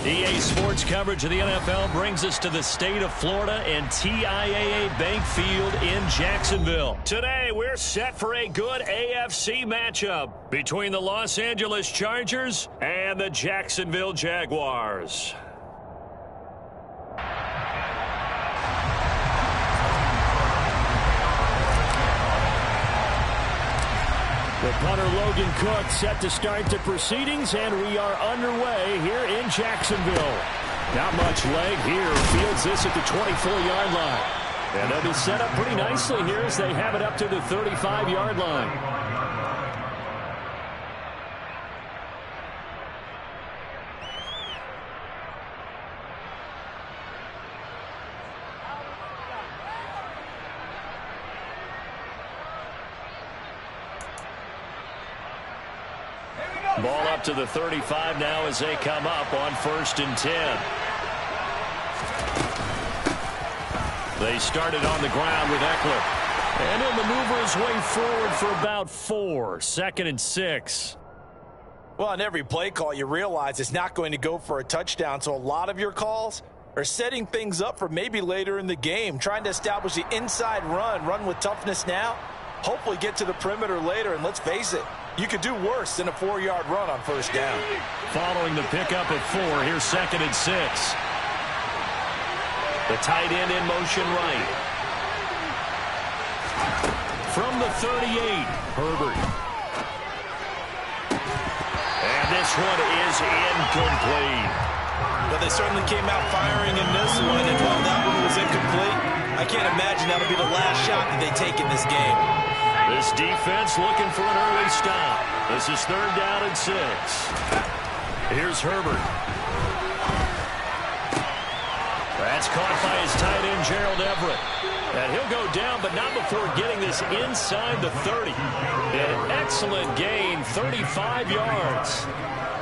EA Sports coverage of the NFL brings us to the state of Florida and TIAA Bank Field in Jacksonville. Today, we're set for a good AFC matchup between the Los Angeles Chargers and the Jacksonville Jaguars. The punter Logan Cook set to start the proceedings, and we are underway here in Jacksonville. Not much leg here. Fields this at the 24-yard line. And they'll be set up pretty nicely here as they have it up to the 35-yard line. Ball up to the 35 now as they come up on 1st and 10. They started on the ground with Eckler. And he'll maneuver his way forward for about 4. 2nd and 6. Well, on every play call, you realize it's not going to go for a touchdown. So a lot of your calls are setting things up for maybe later in the game, trying to establish the inside run with toughness now, hopefully get to the perimeter later. And let's face it, you could do worse than a 4-yard run on 1st down. Following the pickup of 4, here's 2nd and 6. The tight end in motion right. From the 38, Herbert. And this one is incomplete. But they certainly came out firing in this one, and while that one was incomplete, I can't imagine that'll be the last shot that they take in this game. This defense looking for an early stop. This is 3rd down and 6. Here's Herbert. That's caught by his tight end, Gerald Everett. And he'll go down, but not before getting this inside the 30. An excellent gain, 35 yards.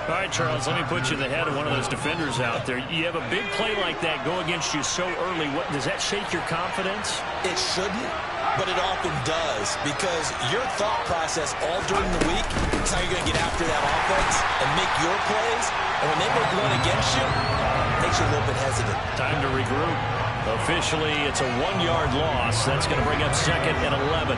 All right, Charles, let me put you in the head of one of those defenders out there. You have a big play like that go against you so early. Does that shake your confidence? It shouldn't, but it often does, because your thought process all during the week is how you're going to get after that offense and make your plays. And when they make one against you, it makes you a little bit hesitant. Time to regroup. Officially, it's a 1-yard loss. That's going to bring up 2nd and 11.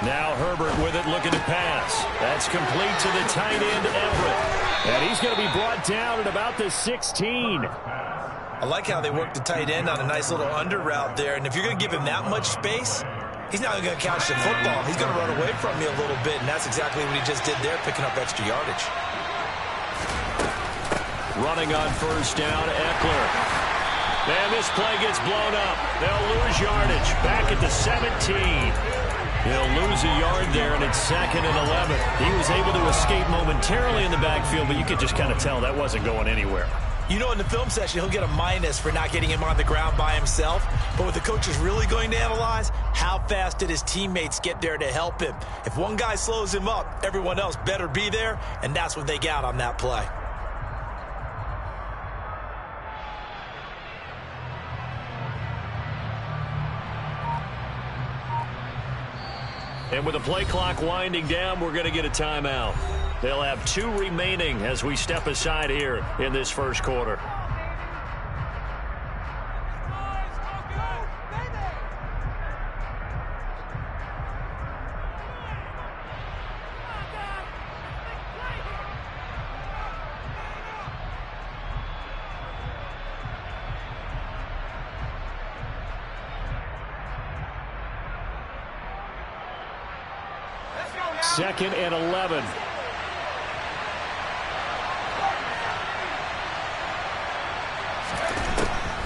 Now Herbert with it, looking to pass. That's complete to the tight end, Everett. And he's going to be brought down at about the 16. I like how they work the tight end on a nice little under route there. And if you're going to give him that much space, he's not going to catch the football. He's going to run away from you a little bit, and that's exactly what he just did there, picking up extra yardage. Running on 1st down, Eckler. And this play gets blown up. They'll lose yardage. Back at the 17. He'll lose a yard there, and it's 2nd and 11. He was able to escape momentarily in the backfield, but you could just kind of tell that wasn't going anywhere. You know, in the film session, he'll get a minus for not getting him on the ground by himself. But what the coach is really going to analyze, how fast did his teammates get there to help him? If one guy slows him up, everyone else better be there, and that's what they got on that play. And with the play clock winding down, we're going to get a timeout. They'll have 2 remaining as we step aside here in this 1st quarter. Second and 11.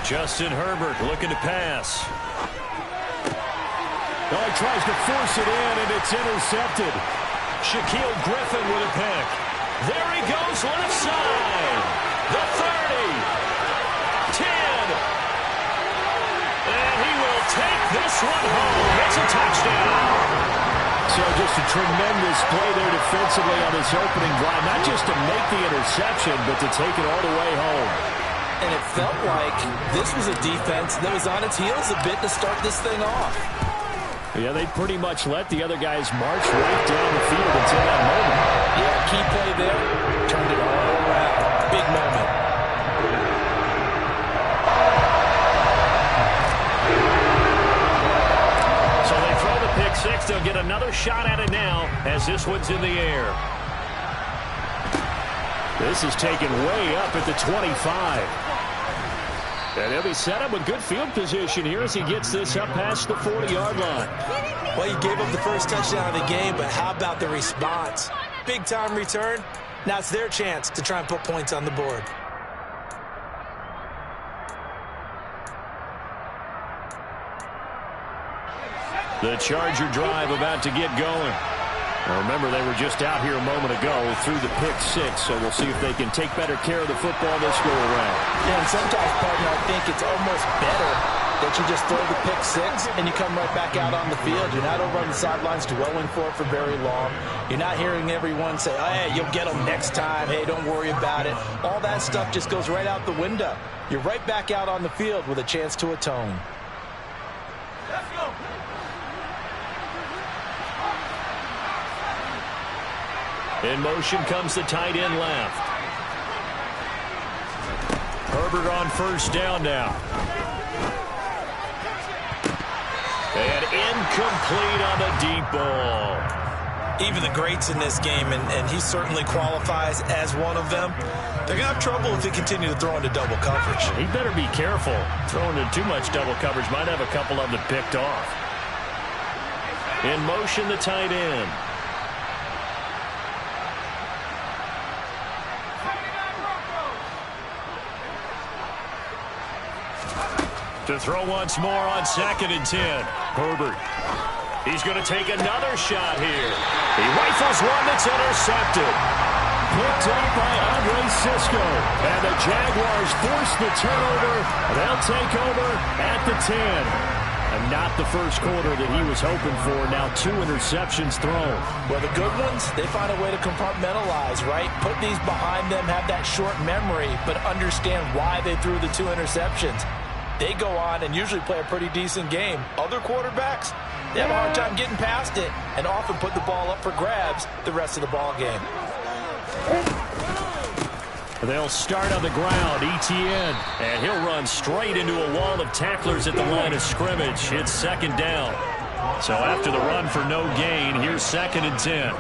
Justin Herbert looking to pass. Oh, he tries to force it in, and it's intercepted. Shaquille Griffin with a pick. There he goes, left side. The 30. 10. And he will take this one home. It's a touchdown. So just a tremendous play there defensively on this opening drive. Not just to make the interception, but to take it all the way home. And it felt like this was a defense that was on its heels a bit to start this thing off. Yeah, they pretty much let the other guys march right down the field until that moment. Yeah, key play there. Turned it all around. Big moment. So they throw the pick six. They'll get another shot at it now as this one's in the air. This is taken way up at the 25. And he'll be set up with good field position here as he gets this up past the 40-yard line. Well, you gave up the first touchdown of the game, but how about the response? Big-time return. Now it's their chance to try and put points on the board. The Charger drive about to get going. Now remember, they were just out here a moment ago through the pick six, so we'll see if they can take better care of the football this go-around. Yeah, and sometimes, partner, I think it's almost better that you just throw the pick six and you come right back out on the field. You're not over on the sidelines dwelling for it for very long. You're not hearing everyone say, oh, hey, you'll get them next time. Hey, don't worry about it. All that stuff just goes right out the window. You're right back out on the field with a chance to atone. Let's go. In motion comes the tight end left. Herbert on first down now. And incomplete on the deep ball. Even the greats in this game, and he certainly qualifies as one of them, they're going to have trouble if they continue to throw into double coverage. He better be careful. Throwing into too much double coverage might have a couple of them picked off. In motion, the tight end. To throw once more on 2nd and 10. Herbert. He's going to take another shot here. He rifles one that's intercepted. Picked up by Andre Sisco. And the Jaguars force the turnover. They'll take over at the 10. And not the first quarter that he was hoping for. Now 2 interceptions thrown. Well, the good ones, they find a way to compartmentalize, right? Put these behind them, have that short memory, but understand why they threw the 2 interceptions. They go on and usually play a pretty decent game. Other quarterbacks, they have a hard time getting past it and often put the ball up for grabs the rest of the ball game. They'll start on the ground, Etienne, and he'll run straight into a wall of tacklers at the line of scrimmage. It's 2nd down. So after the run for no gain, here's 2nd and 10.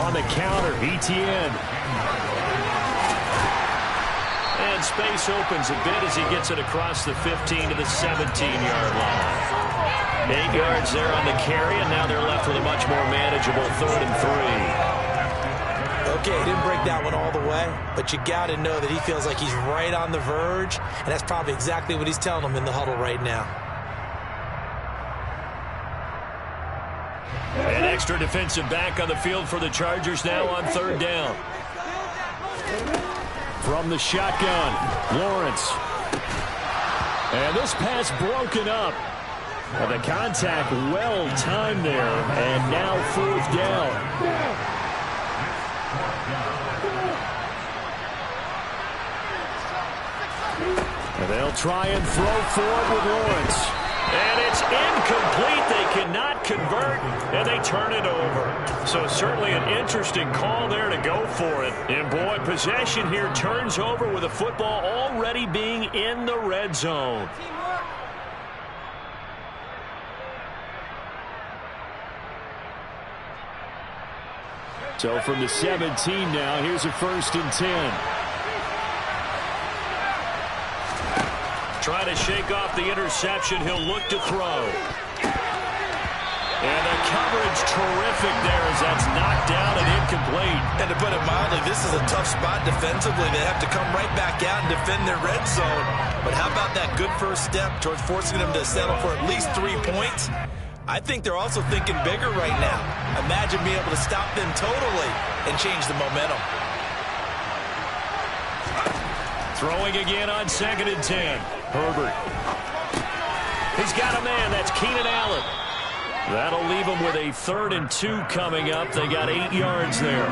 On the counter, Etienne. And space opens a bit as he gets it across the 15 to the 17-yard line. 8 yards there on the carry, and now they're left with a much more manageable 3rd and 3. Okay, he didn't break that one all the way, but you got to know that he feels like he's right on the verge, and that's probably exactly what he's telling them in the huddle right now. An extra defensive back on the field for the Chargers now on 3rd down. From the shotgun, Lawrence. And this pass broken up. And the contact well timed there. And now 4th down. And they'll try and throw forward with Lawrence. And it's incomplete. They cannot convert, and they turn it over. So certainly an interesting call there to go for it. And boy, possession here turns over with the football already being in the red zone. So from the 17 now, here's a 1st and 10. Trying to shake off the interception. He'll look to throw. And the coverage terrific there as that's knocked down and incomplete. And to put it mildly, this is a tough spot defensively. They have to come right back out and defend their red zone. But how about that good first step towards forcing them to settle for at least 3 points? I think they're also thinking bigger right now. Imagine being able to stop them totally and change the momentum. Throwing again on 2nd and 10. Herbert. He's got a man. That's Keenan Allen. That'll leave him with a 3rd and 2 coming up. They got 8 yards there.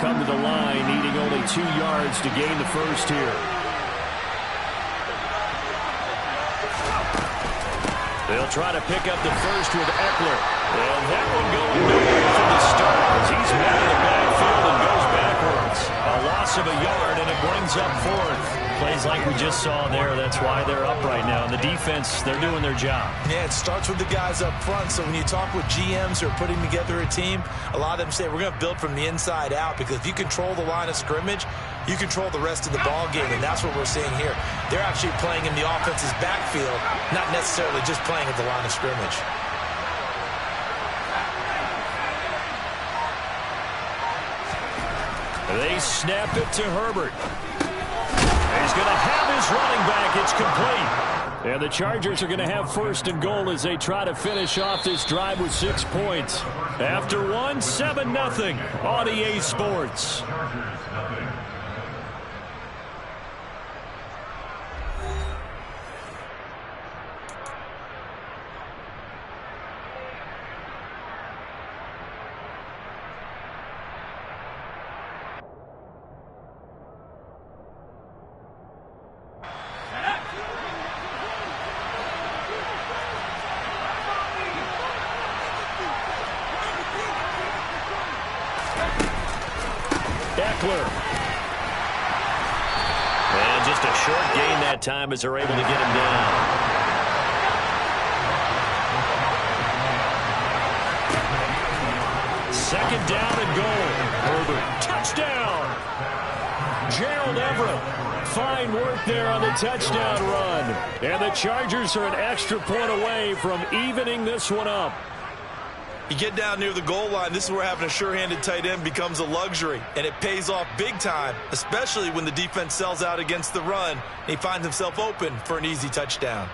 come to the line, needing only 2 yards to gain the first here. They'll try to pick up the first with Eckler. And that one going nowhere from the start as he's met in the backfield and goes backwards. A loss of a yard, and it brings up fourth. Plays like we just saw there. That's why they're up right now. And the defense, they're doing their job. Yeah, it starts with the guys up front. So when you talk with GMs who are putting together a team, a lot of them say we're going to build from the inside out, because if you control the line of scrimmage, you control the rest of the ball game, and that's what we're seeing here. They're actually playing in the offense's backfield, not necessarily just playing at the line of scrimmage. They snap it to Herbert. He's going to have his running back. It's complete. And the Chargers are going to have first and goal as they try to finish off this drive with 6 points. After one, 7-0 on EA Sports. Eckler. And just a short gain that time as they're able to get him down. Second down and goal. Herbert. Touchdown. Gerald Everett. Fine work there on the touchdown run. And the Chargers are an extra point away from evening this one up. You get down near the goal line, this is where having a sure-handed tight end becomes a luxury, and it pays off big time, especially when the defense sells out against the run, and he finds himself open for an easy touchdown.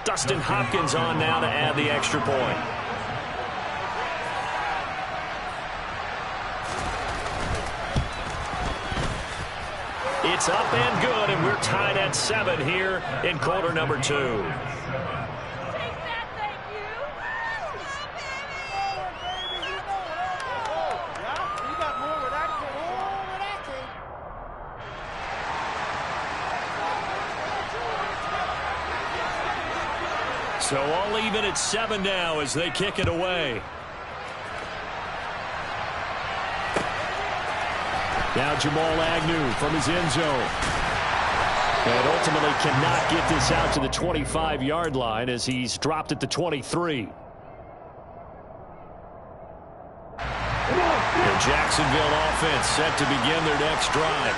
Dustin Hopkins on now to add the extra point. It's up and good, and we're tied at 7 here in quarter number 2. So all even at 7 now as they kick it away. Now Jamal Agnew from his end zone. And ultimately cannot get this out to the 25-yard line as he's dropped at the 23. The Jacksonville offense set to begin their next drive.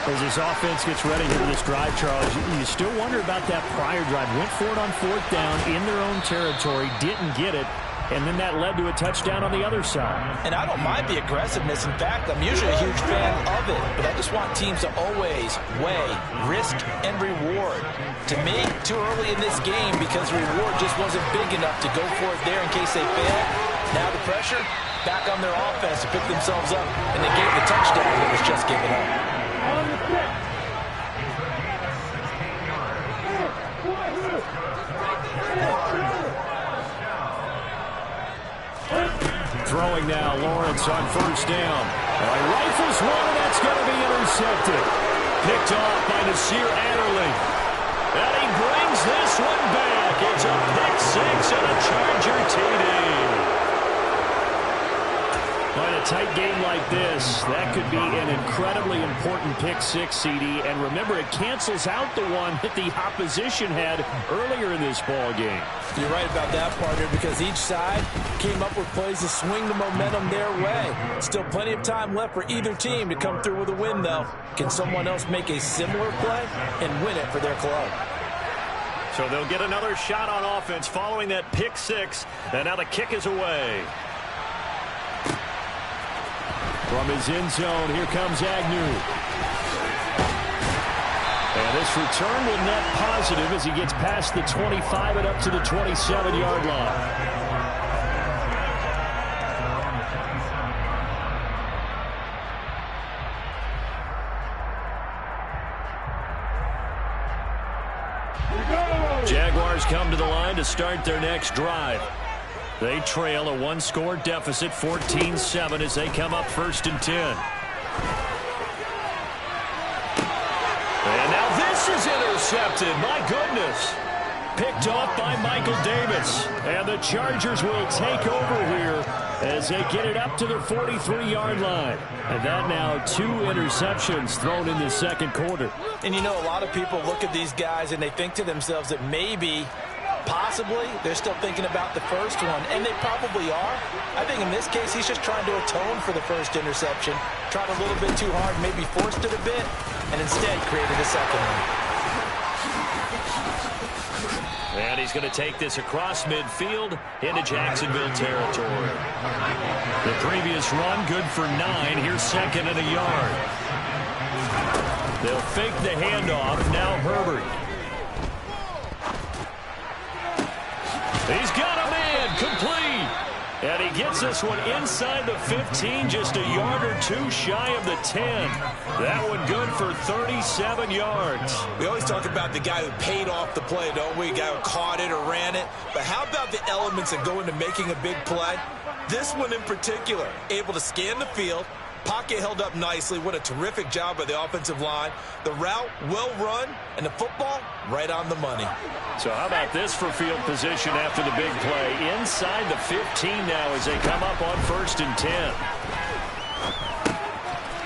As this offense gets ready here for this drive, Charles, you still wonder about that prior drive. Went for it on 4th down in their own territory, didn't get it. And then that led to a touchdown on the other side. And I don't mind the aggressiveness. In fact, I'm usually a huge fan of it. But I just want teams to always weigh risk and reward. To me, too early in this game because reward just wasn't big enough to go for it there in case they failed. Now the pressure back on their offense to pick themselves up. And they gave the touchdown that was just given up. Throwing now, Lawrence on 1st down. Rifles one, and that's going to be intercepted. Picked off by Nasir Adderley. And he brings this one back. It's a pick 6 and a Charger TD. In a tight game like this, that could be an incredibly important pick 6, CD. And remember, it cancels out the one that the opposition had earlier in this ball game. You're right about that, partner, because each side came up with plays to swing the momentum their way. Still plenty of time left for either team to come through with a win, though. Can someone else make a similar play and win it for their club? So they'll get another shot on offense following that pick 6. And now the kick is away. From his end zone, here comes Agnew. And this return will net positive as he gets past the 25 and up to the 27-yard line. Jaguars come to the line to start their next drive. They trail a one-score deficit, 14-7, as they come up 1st and 10. And now this is intercepted. My goodness. Picked off by Michael Davis. And the Chargers will take over here as they get it up to the 43-yard line. And that now 2 interceptions thrown in the second quarter. And you know, a lot of people look at these guys and they think to themselves that maybe, possibly, they're still thinking about the first one. And they probably are. I think in this case, he's just trying to atone for the first interception. Tried a little bit too hard, maybe forced it a bit, and instead created a second one. And he's going to take this across midfield into Jacksonville territory. The previous run, good for 9. Here's 2nd and a yard. They'll fake the handoff. Now Herbert. He's got a man. Complete. And he gets this one inside the 15, just a yard or 2 shy of the 10. That one good for 37 yards. We always talk about the guy who paid off the play, don't we? The guy who caught it or ran it. But how about the elements that go into making a big play? This one in particular, able to scan the field. Pocket held up nicely. What a terrific job by the offensive line. The route, well run, and the football, right on the money. So how about this for field position after the big play? Inside the 15 now as they come up on 1st and 10.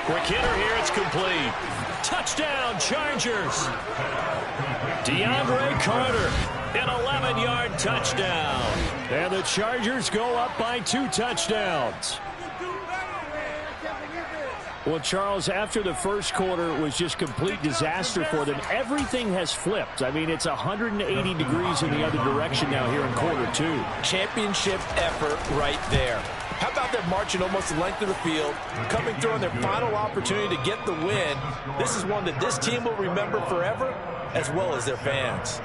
Quick hitter here, it's complete. Touchdown, Chargers. DeAndre Carter, an 11-yard touchdown. And the Chargers go up by 2 touchdowns. Well, Charles, after the first quarter was just complete disaster for them, everything has flipped. I mean, it's 180 degrees in the other direction now here in quarter 2. Championship effort right there. How about them marching almost the length of the field, coming through on their final opportunity to get the win? This is one that this team will remember forever, as well as their fans.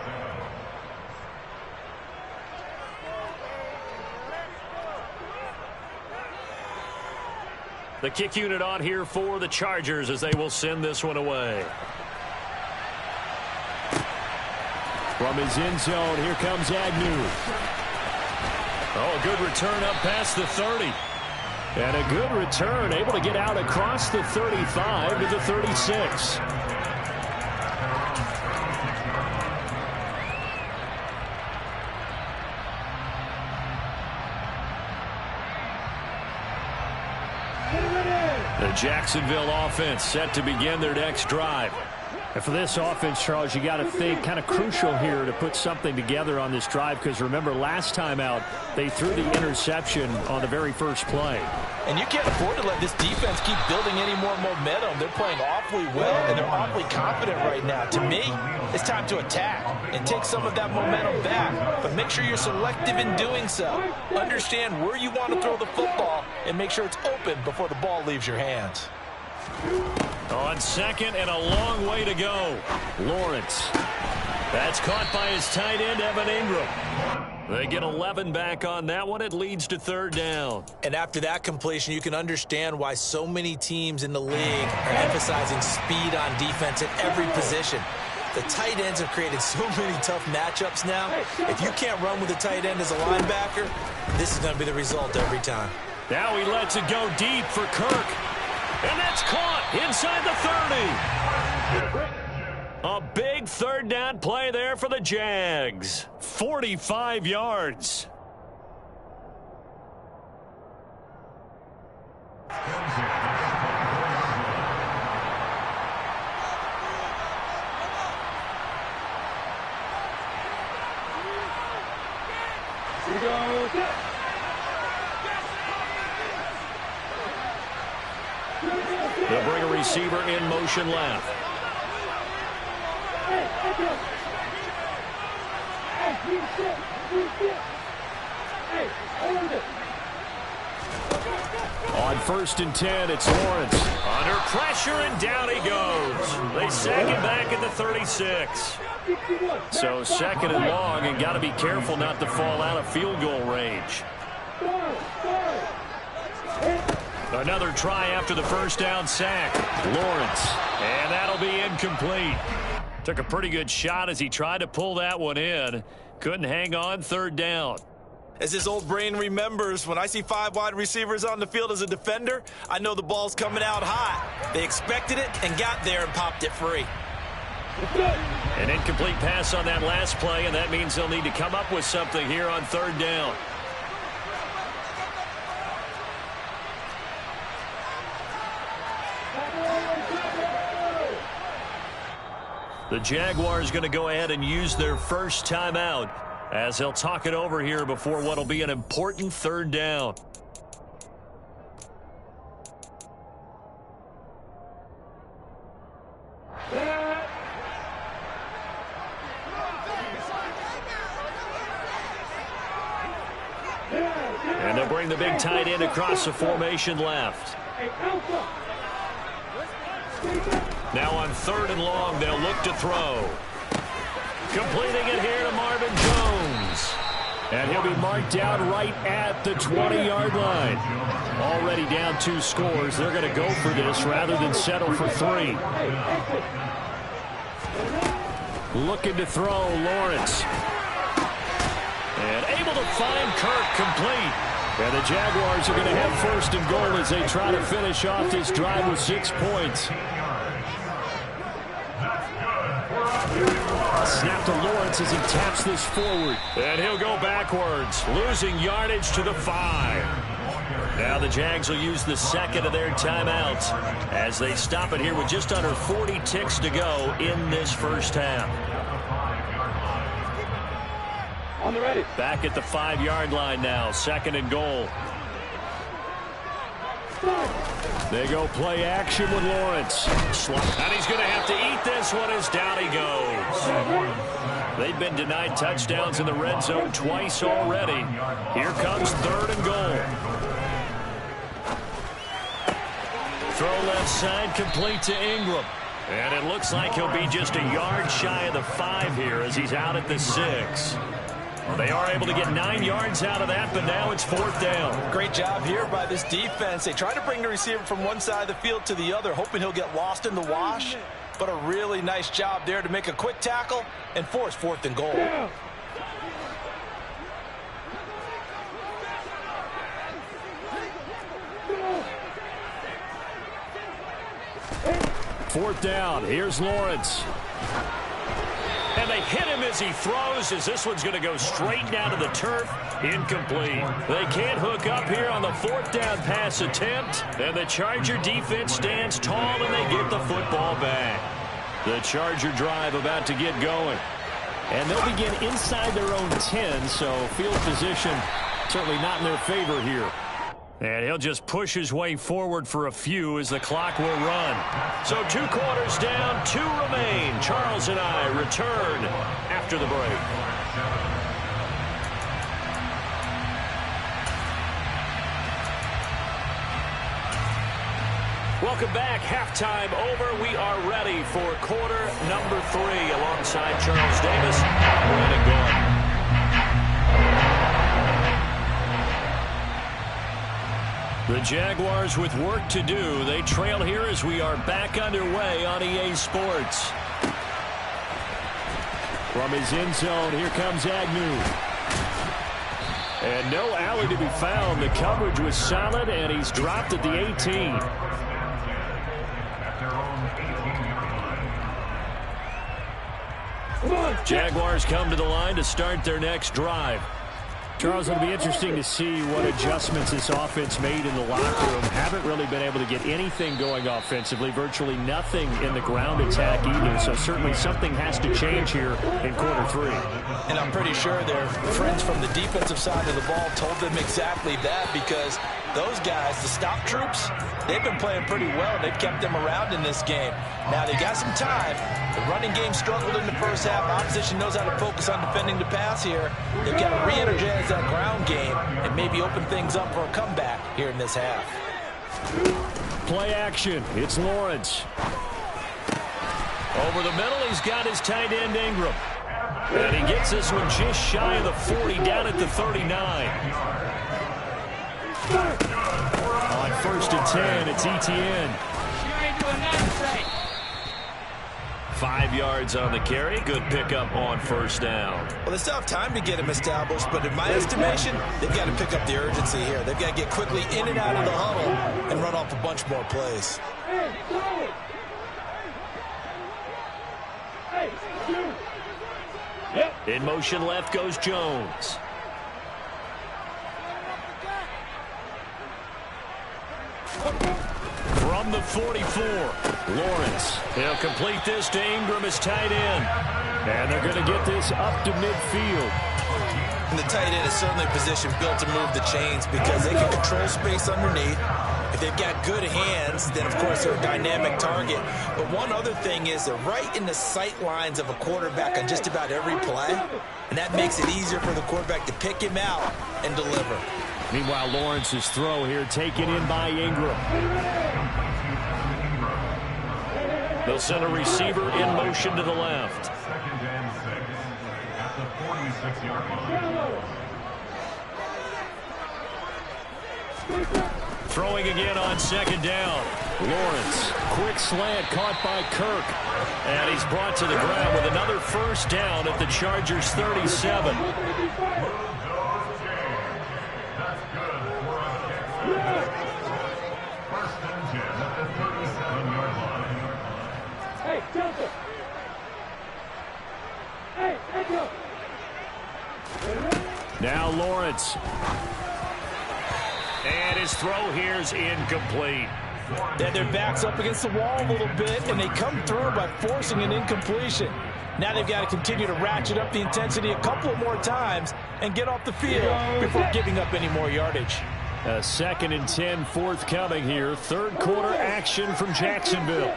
The kick unit on here for the Chargers as they will send this one away. From his end zone, here comes Agnew. Oh, a good return up past the 30. And a good return, able to get out across the 35 to the 36. The Jacksonville offense set to begin their next drive. And for this offense, Charles, you got to think kind of crucial here to put something together on this drive, because remember last time out they threw the interception on the very first play. And you can't afford to let this defense keep building any more momentum. They're playing awfully well, and they're awfully confident right now. To me, it's time to attack and take some of that momentum back. But make sure you're selective in doing so. Understand where you want to throw the football and make sure it's open before the ball leaves your hands. On 2nd and a long way to go. Lawrence. That's caught by his tight end, Evan Ingram. They get 11 back on that one. It leads to 3rd down. And after that completion, you can understand why so many teams in the league are emphasizing speed on defense at every position. The tight ends have created so many tough matchups now. If you can't run with a tight end as a linebacker, this is going to be the result every time. Now he lets it go deep for Kirk. And that's caught inside the 30. A big 3rd down play there for the Jags. 45 yards. They'll bring a receiver in motion left. On 1st and 10, it's Lawrence. Under pressure, and down he goes. They sack him back at the 36. So 2nd and long, and got to be careful not to fall out of field goal range. Another try after the 1st down sack. Lawrence. And that'll be incomplete. Took a pretty good shot as he tried to pull that one in. Couldn't hang on 3rd down. As his old brain remembers, when I see 5 wide receivers on the field as a defender, I know the ball's coming out hot. They expected it and got there and popped it free. An incomplete pass on that last play, and that means they'll need to come up with something here on 3rd down. The Jaguars going to go ahead and use their first timeout as they'll talk it over here before what will be an important 3rd down. And they'll bring the big tight end across the formation left. Now on 3rd and long, they'll look to throw. Completing it here to Marvin Jones. And he'll be marked out right at the 20-yard line. Already down 2 scores. They're going to go for this rather than settle for 3. Looking to throw, Lawrence. And able to find Kirk complete. And the Jaguars are going to have 1st and goal as they try to finish off this drive with 6 points. Snap to Lawrence as he taps this forward. And he'll go backwards, losing yardage to the 5. Now the Jags will use the 2nd of their timeouts as they stop it here with just under 40 ticks to go in this first half. On the ready. Back at the 5-yard line now, 2nd and goal. They go play action with Lawrence. And he's going to have to eat this one as down he goes. They've been denied touchdowns in the red zone twice already. Here comes 3rd and goal. Throw left side, complete to Ingram. And it looks like he'll be just a yard shy of the 5 here as he's out at the 6. Well, they are able to get 9 yards out of that, but now it's 4th down. Great job here by this defense. They try to bring the receiver from one side of the field to the other, hoping he'll get lost in the wash. But a really nice job there to make a quick tackle and force 4th and goal. Fourth down. Here's Lawrence. And they hit him as he throws, as this one's going to go straight down to the turf. Incomplete. They can't hook up here on the 4th down pass attempt. And the Charger defense stands tall, and they get the football back. The Charger drive about to get going. And they'll begin inside their own 10, so field position certainly not in their favor here. And he'll just push his way forward for a few as the clock will run. So 2 quarters down, 2 remain. Charles and I return after the break. Welcome back. Halftime over. We are ready for quarter number 3 alongside Charles Davis and Brandon Gordon. The Jaguars with work to do. They trail here as we are back underway on EA Sports. From his end zone, here comes Agnew. And no alley to be found. The coverage was solid, and he's dropped at the 18. Jaguars come to the line to start their next drive. Charles, it'll be interesting to see what adjustments this offense made in the locker room. Haven't really been able to get anything going offensively, virtually nothing in the ground attack either. So certainly something has to change here in quarter 3. And I'm pretty sure their friends from the defensive side of the ball told them exactly that, because those guys, the stop troops, they've been playing pretty well. They've kept them around in this game. Now they got some time. The running game struggled in the first half. Opposition knows how to focus on defending the pass here. They've got to re-energize that ground game and maybe open things up for a comeback here in this half. Play action. It's Lawrence. Over the middle, he's got his tight end Ingram. And he gets this one just shy of the 40, down at the 39. On 1st and 10, it's Etienne. 5 yards on the carry. Good pickup on first down. Well, they still have time to get him established, but in my estimation, they've got to pick up the urgency here. They've got to get quickly in and out of the huddle and run off a bunch more plays. In motion left goes Jones. From the 44, Lawrence. He'll complete this to Ingram as tight end. And they're going to get this up to midfield. And the tight end is certainly a position built to move the chains because they can control space underneath. If they've got good hands, then of course they're a dynamic target. But one other thing is they're right in the sight lines of a quarterback on just about every play. And that makes it easier for the quarterback to pick him out and deliver. Meanwhile, Lawrence's throw here taken in by Ingram. They'll send a receiver in motion to the left. Throwing again on second down. Lawrence, quick slant caught by Kirk. And he's brought to the ground with another first down at the Chargers' 37. Now Lawrence. And his throw here is incomplete. Then their back's up against the wall a little bit, and they come through by forcing an incompletion. Now they've got to continue to ratchet up the intensity a couple more times and get off the field before giving up any more yardage. A 2nd and 10 forthcoming here. Third quarter action from Jacksonville.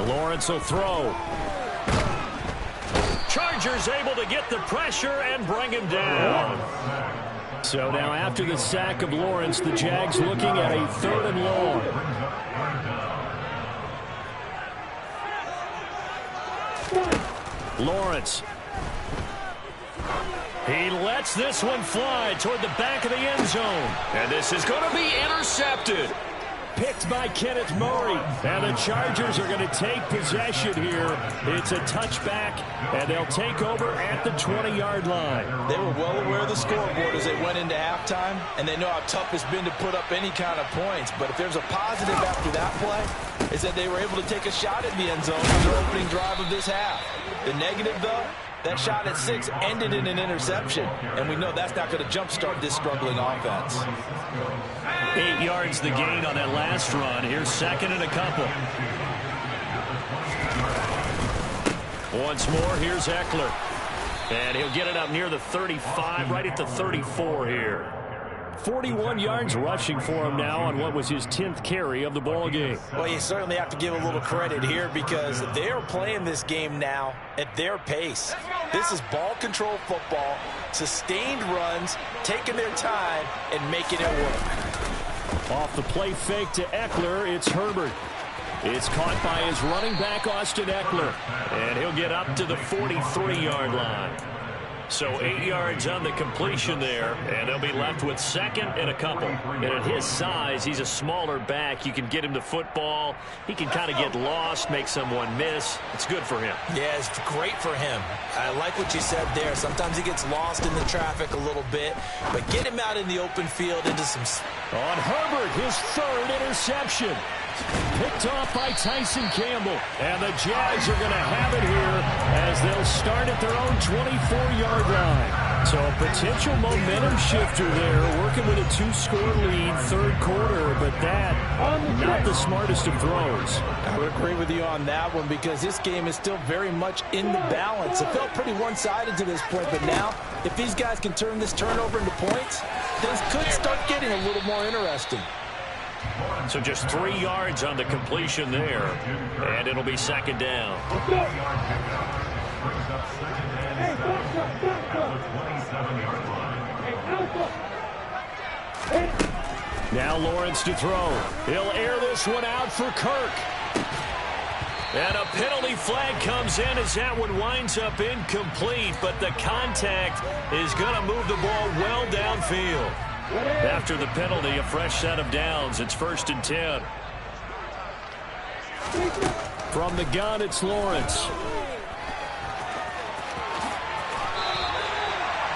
Lawrence will throw. Chargers able to get the pressure and bring him down. So now after the sack of Lawrence, the Jags looking at a 3rd and long. Lawrence. He lets this one fly toward the back of the end zone. And this is going to be intercepted. Picked by Kenneth Murray. And the Chargers are going to take possession here. It's a touchback, and they'll take over at the 20-yard line. They were well aware of the scoreboard as they went into halftime, and they know how tough it's been to put up any kind of points. But if there's a positive after that play, is that they were able to take a shot at the end zone on their opening drive of this half. The negative, though, that shot at 6 ended in an interception, and we know that's not going to jumpstart this struggling offense. 8 yards the gain on that last run. Here's 2nd and a couple. Once more, here's Eckler. And he'll get it up near the 35, right at the 34 here. 41 yards rushing for him now on what was his 10th carry of the ball game. Well, you certainly have to give a little credit here because they are playing this game now at their pace. This is ball control football, sustained runs, taking their time, and making it work. Off the play fake to Eckler, it's Herbert. It's caught by his running back, Austin Eckler. And he'll get up to the 43-yard line. So 8 yards on the completion there, and they'll be left with 2nd and a couple. And at his size, he's a smaller back. You can get him the football. He can kind of get lost, make someone miss. It's good for him. Yeah, it's great for him. I like what you said there. Sometimes he gets lost in the traffic a little bit, but get him out in the open field into some... On Herbert, his 3rd interception. Picked off by Tyson Campbell. And the Jags are going to have it here as they'll start at their own 24-yard line. So a potential momentum shifter there, working with a 2-score lead, 3rd quarter, but that, not the smartest of throws. I would agree with you on that one because this game is still very much in the balance. It felt pretty one-sided to this point, but now, if these guys can turn this turnover into points, things could start getting a little more interesting. So just 3 yards on the completion there, and it'll be 2nd down. Now Lawrence to throw. He'll air this one out for Kirk. And a penalty flag comes in as that one winds up incomplete, but the contact is going to move the ball well downfield. After the penalty, a fresh set of downs. It's 1st and 10. From the gun, it's Lawrence.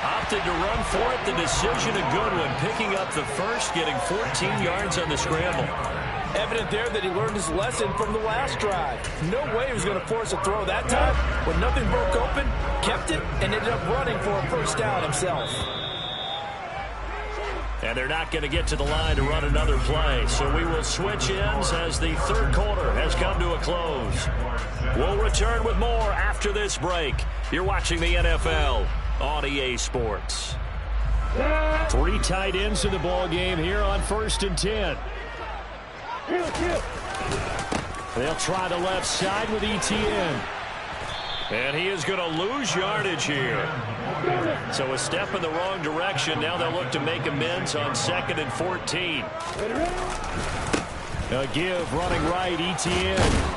Opted to run for it. The decision a good one. Picking up the first, getting 14 yards on the scramble. Evident there that he learned his lesson from the last drive. No way he was going to force a throw that time. When nothing broke open, kept it, and ended up running for a first down himself. And they're not going to get to the line to run another play. So we will switch ends as the third quarter has come to a close. We'll return with more after this break. You're watching the NFL on EA Sports. 3 tight ends in the ball game here on 1st and 10. They'll try the left side with ETN. And he is going to lose yardage here. So a step in the wrong direction. Now they'll look to make amends on 2nd and 14. A give running right, ETN.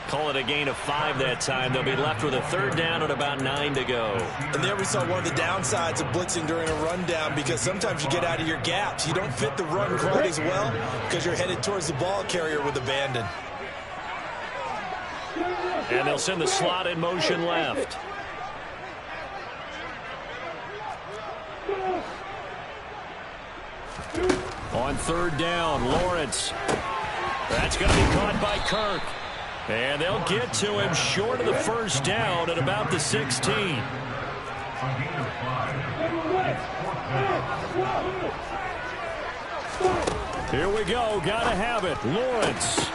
Call it a gain of 5 that time. They'll be left with a 3rd down and about 9 to go. And there we saw one of the downsides of blitzing during a rundown, because sometimes you get out of your gaps. You don't fit the run quite as well because you're headed towards the ball carrier with abandon. And they'll send the slot in motion left. On 3rd down, Lawrence. That's going to be caught by Kirk. And they'll get to him short of the 1st down at about the 16. Here we go. Got to have it. Lawrence.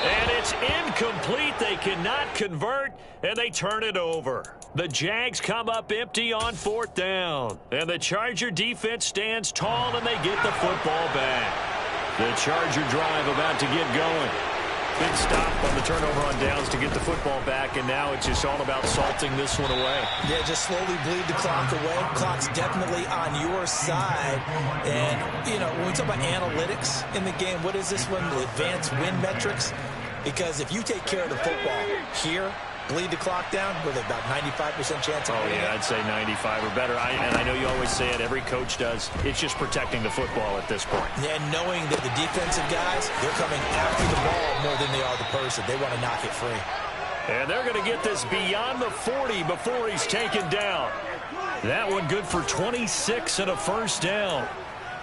And it's incomplete. They cannot convert, and they turn it over. The Jags come up empty on 4th down. And the Charger defense stands tall, and they get the football back. The Charger drive about to get going. Big stop on the turnover on downs to get the football back, and now it's just all about salting this one away. Yeah, just slowly bleed the clock away. Clock's definitely on your side. And, you know, when we talk about analytics in the game, what is this one? The advanced win metrics? Because if you take care of the football here, bleed the clock down with about 95% chance of winning. Yeah, I'd say 95 or better. And I know you always say it, every coach does. It's just protecting the football at this point. And knowing that the defensive guys, they're coming after the ball more than they are the person. They want to knock it free. And they're going to get this beyond the 40 before he's taken down. That one good for 26 and a 1st down.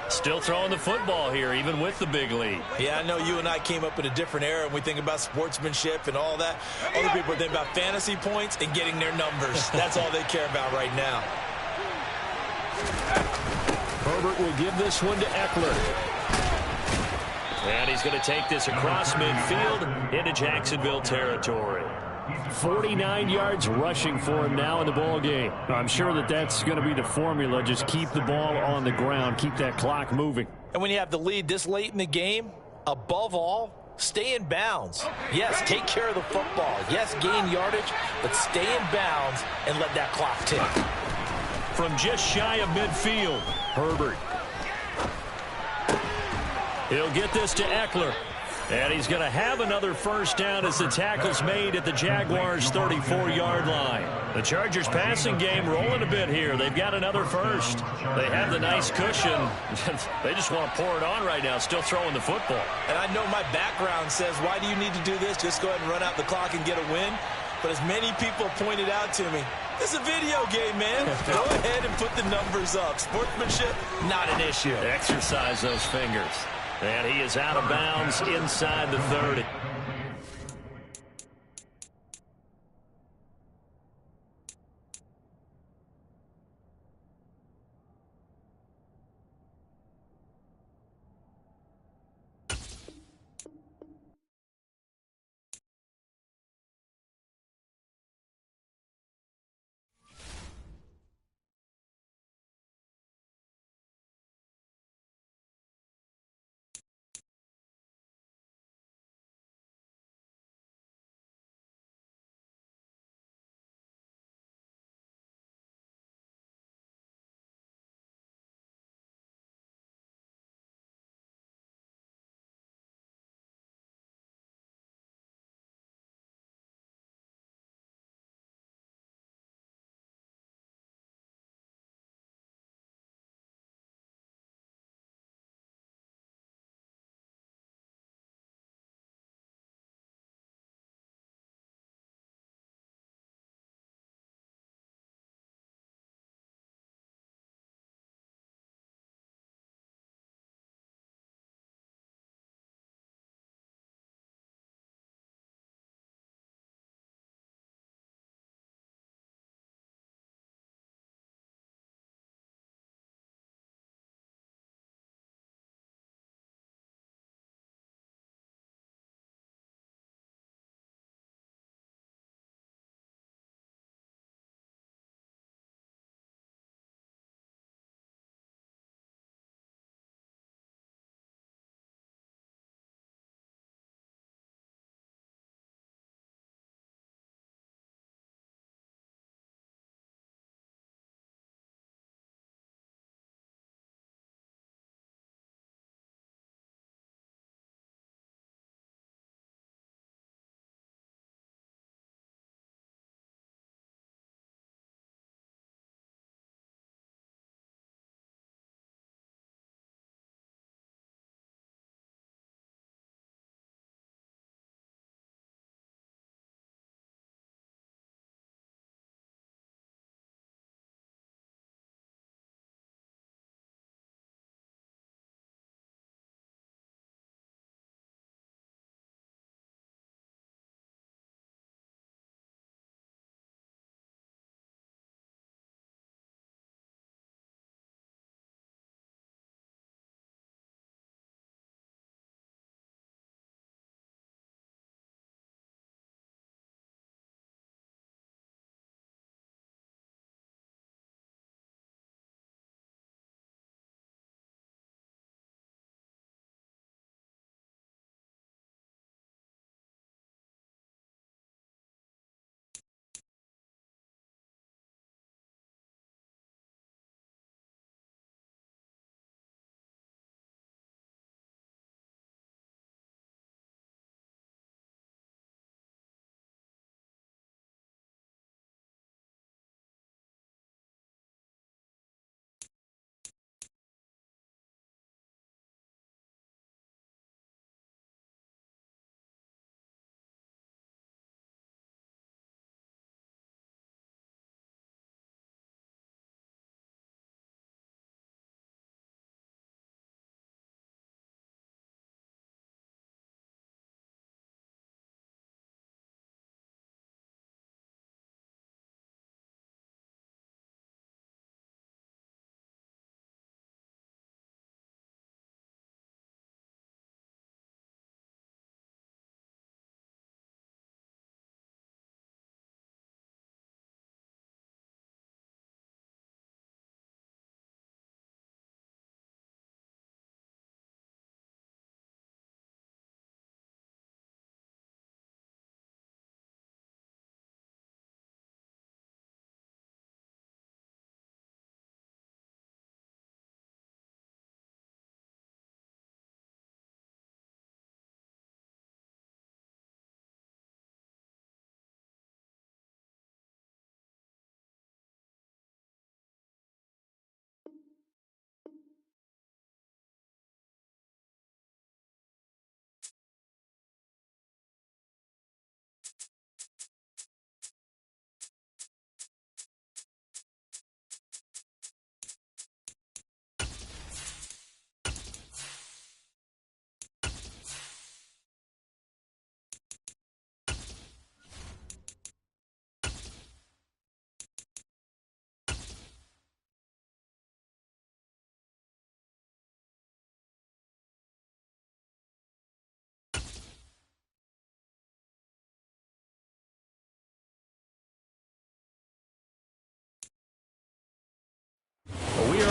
Still throwing the football here, even with the big lead. Yeah, I know you and I came up in a different era, and we think about sportsmanship and all that. Other people think about fantasy points and getting their numbers. That's all they care about right now. Herbert will give this one to Eckler. And he's going to take this across midfield into Jacksonville territory. 49 yards rushing for him now in the ball game. I'm sure that that's going to be the formula. Just keep the ball on the ground. Keep that clock moving. And when you have the lead this late in the game, above all, stay in bounds. Yes, take care of the football. Yes, gain yardage, but stay in bounds and let that clock tick. From just shy of midfield, Herbert. He'll get this to Eckler. And he's going to have another 1st down as the tackle's made at the Jaguars' 34-yard line. The Chargers passing game rolling a bit here. They've got another 1st. They have the nice cushion. They just want to pour it on right now, still throwing the football. And I know my background says, why do you need to do this? Just go ahead and run out the clock and get a win. But as many people pointed out to me, it's a video game, man. Go ahead and put the numbers up. Sportsmanship, not an issue. Exercise those fingers. And he is out of bounds inside the 30.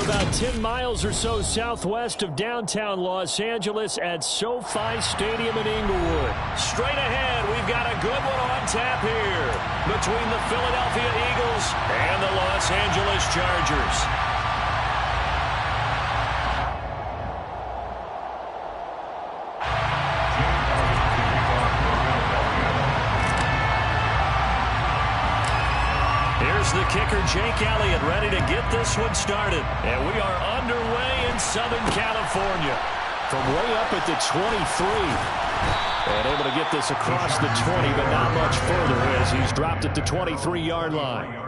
about 10 miles or so southwest of downtown Los Angeles at SoFi Stadium in Inglewood. Straight ahead, we've got a good one on tap here between the Philadelphia Eagles and the Los Angeles Chargers. The kicker, Jake Elliott, ready to get this one started. And we are underway in Southern California. From way up at the 23. And able to get this across the 20, but not much further as he's dropped at the 23-yard line.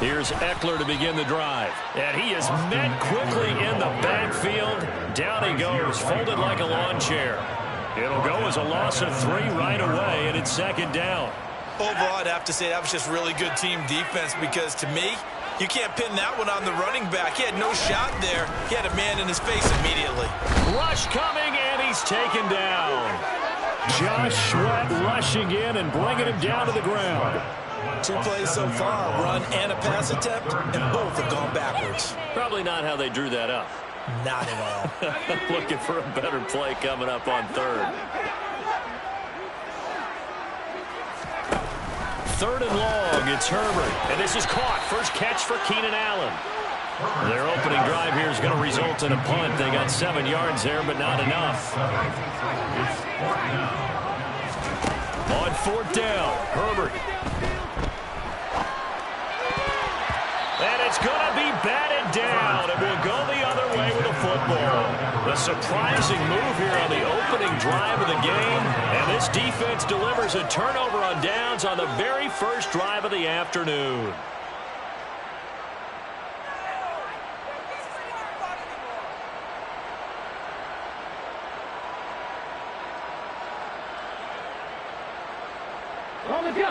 Here's Eckler to begin the drive. And he is met quickly in the backfield. Down he goes, folded like a lawn chair. It'll go as a loss of 3 right away, and it's second down. Overall, I'd have to say that was just really good team defense because, to me, you can't pin that one on the running back. He had no shot there. He had a man in his face immediately. Rush coming, and he's taken down. Josh Sweat rushing in and bringing him down to the ground. 2 plays so far, a run and a pass attempt, and both have gone backwards. Probably not how they drew that up. Not at all. Looking for a better play coming up on third. 3rd and long, it's Herbert. And this is caught. First catch for Keenan Allen. Their opening drive here is going to result in a punt. They got 7 yards there, but not enough. On 4th down, Herbert. And it's going to be batted down. It will go the other way with the football. A surprising move here on the opening drive of the game. And this defense delivers a turnover on downs on the very first drive of the afternoon.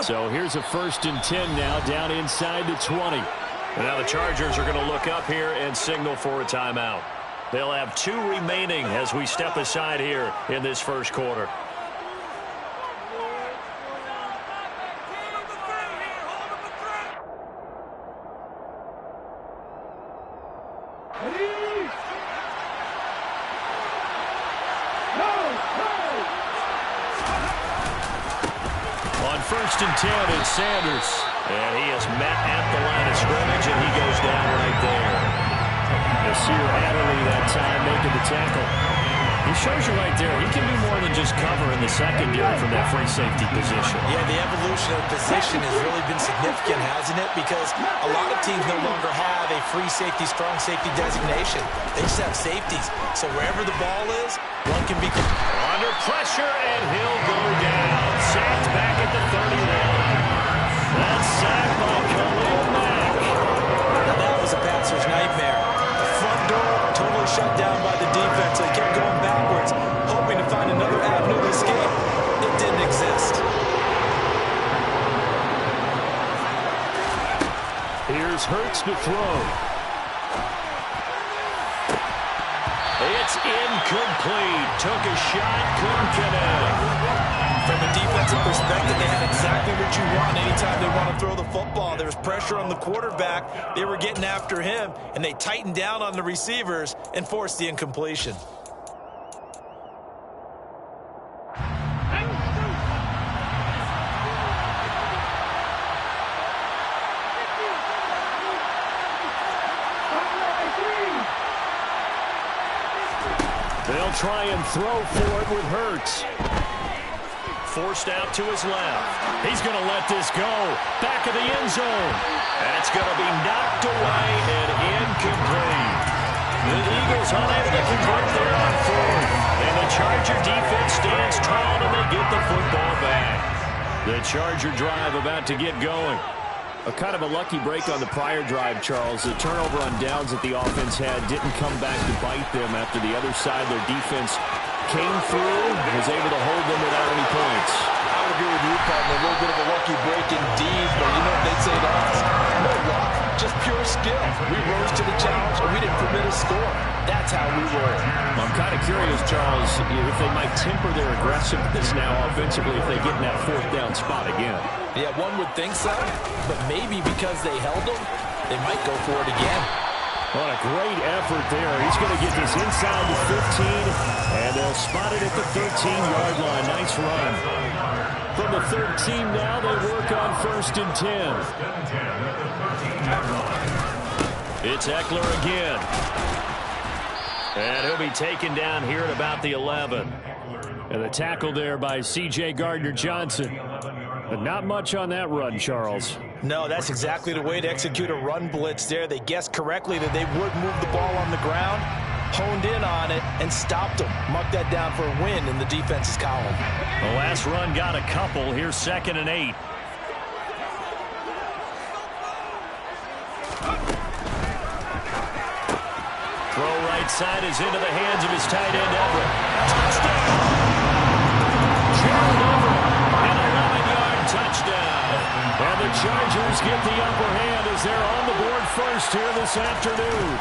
So here's a 1st and 10 now down inside the 20. Now the Chargers are going to look up here and signal for a timeout. They'll have 2 remaining as we step aside here in this first quarter. On 1st and 10, it's Sanders. And he is met at the line of scrimmage, and he goes down right there. Nasir Adderley that time making the tackle. He shows you right there, he can do more than just cover in the secondary from that free safety position. Yeah, the evolution of position has really been significant, hasn't it? Because a lot of teams no longer have a free safety, strong safety designation. They just have safeties. So wherever the ball is, one can be under pressure, and he'll go down. Sacked back at the 31. That's sacked by Khalil Mack. Now that was a passer's nightmare. The front door totally shut down by the defense. They kept going backwards, hoping to find another avenue of escape. It didn't exist. Here's Hurts to throw. It's incomplete. Took a shot, couldn't connect. From a defensive perspective, they had exactly what you want anytime they want to throw the football. There was pressure on the quarterback. They were getting after him, and they tightened down on the receivers and forced the incompletion. They'll try and throw for it with Hurts. Forced out to his left. He's going to let this go. Back of the end zone. That's going to be knocked away and incomplete. The Eagles unable to convert there on 4th. And the Charger defense stands tall and they get the football back. The Charger drive about to get going. A kind of a lucky break on the prior drive, Charles. The turnover on downs that the offense had didn't come back to bite them after the other side. Their defense came through, was able to hold them without any points. I would agree with you, partner. A little bit of a lucky break indeed, but you know what they'd say to us? No luck, just pure skill. We rose to the challenge, and we didn't score. That's how we roll. I'm kind of curious, Charles, if they might temper their aggressiveness now offensively if they get in that fourth down spot again. Yeah, one would think so, but maybe because they held them, they might go for it again. What a great effort there. He's going to get this inside the 15, and they'll spot it at the 13-yard line. Nice run. From the 13 now, they work on 1st and 10. It's Eckler again. And he'll be taken down here at about the 11. And the tackle there by C.J. Gardner-Johnson. But not much on that run, Charles. No, that's exactly the way to execute a run blitz there. They guessed correctly that they would move the ball on the ground, honed in on it, and stopped them. Marked that down for a win in the defense's column. The last run got a couple. Here's 2nd and 8. Throw right side is into the hands of his tight end, Everett. Touchdown! Gerald Everett, an 11-yard touchdown. And the Chargers get the upper hand as they're on the board first here this afternoon.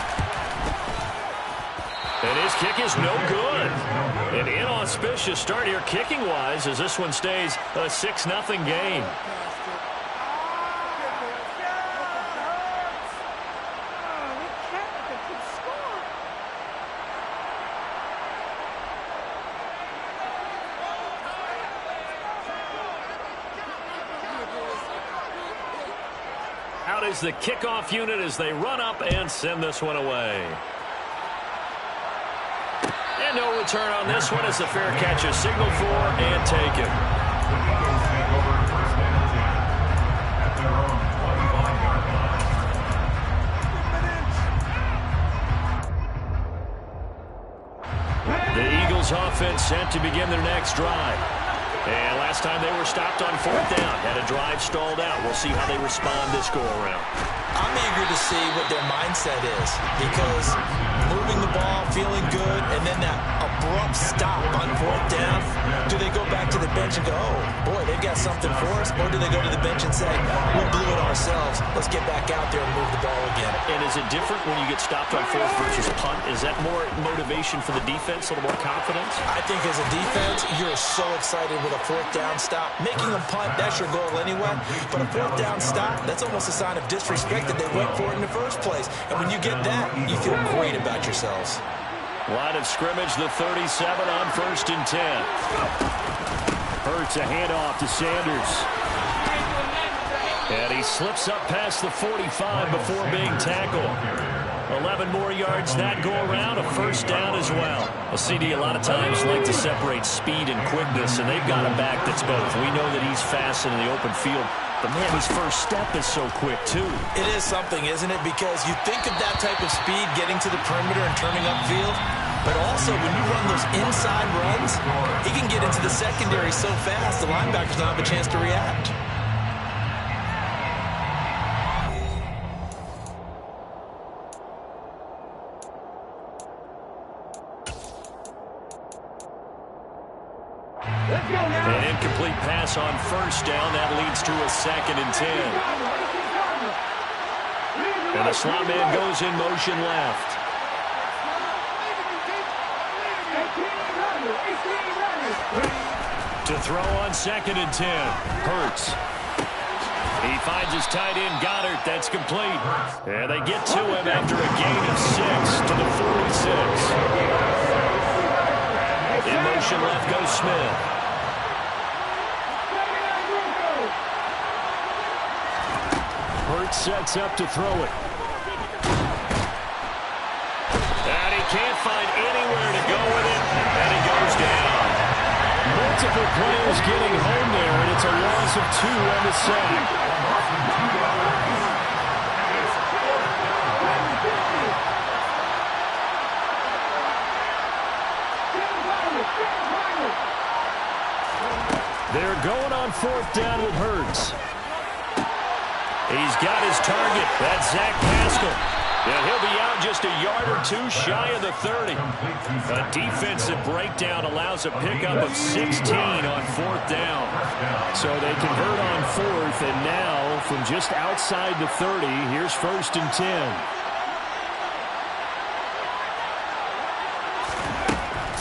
And his kick is no good. An inauspicious start here kicking-wise as this one stays a 6-0 game. Out is the kickoff unit as they run up and send this one away. And no return on this one as the fair catch is signaled for and taken. The Eagles offense set to begin their next drive. And last time they were stopped on 4th down. Had a drive stalled out. We'll see how they respond this go-around. I'm eager to see what their mindset is because moving the ball, feeling good, and then that abrupt stop on 4th down, do they go back to the bench and go, oh, boy, they've got something for us? Or do they go to the bench and say, we blew it ourselves. Let's get back out there and move the ball again. And is it different when you get stopped on 4th versus punt? Is that more motivation for the defense, a little more confidence? I think as a defense, you're so excited with a 4th down stop. Making them punt, that's your goal anyway. But a 4th down stop, that's almost a sign of disrespect that they went for it in the first place. And when you get that, you feel great about yourselves. Line of scrimmage, the 37 on 1st and 10. Hurts a handoff to Sanders. And he slips up past the 45 before being tackled. 11 more yards that go around, a 1st down as well. A CD a lot of times like to separate speed and quickness, and they've got a back that's both. We know that he's fast in the open field, but man, his first step is so quick too. It is something, isn't it? Because you think of that type of speed getting to the perimeter and turning upfield, but also when you run those inside runs, he can get into the secondary so fast the linebackers don't have a chance to react. An incomplete pass on 1st down. That leads to a 2nd and 10. And the slot man goes in motion left. To throw on 2nd and 10. Hurts. He finds his tight end, Goddard. That's complete. And they get to him after a gain of 6 to the 46. In motion left goes Smith. Hurts sets up to throw it. And he can't find anywhere to go with it. And he goes down. Multiple players getting home there, and it's a loss of 2 on the sack. They're going on 4th down with Hurts. He's got his target. That's Zach Pascal. And he'll be out just a yard or 2 shy of the 30. A defensive breakdown allows a pickup of 16 on 4th down. So they convert on 4th, and now from just outside the 30, here's 1st and 10.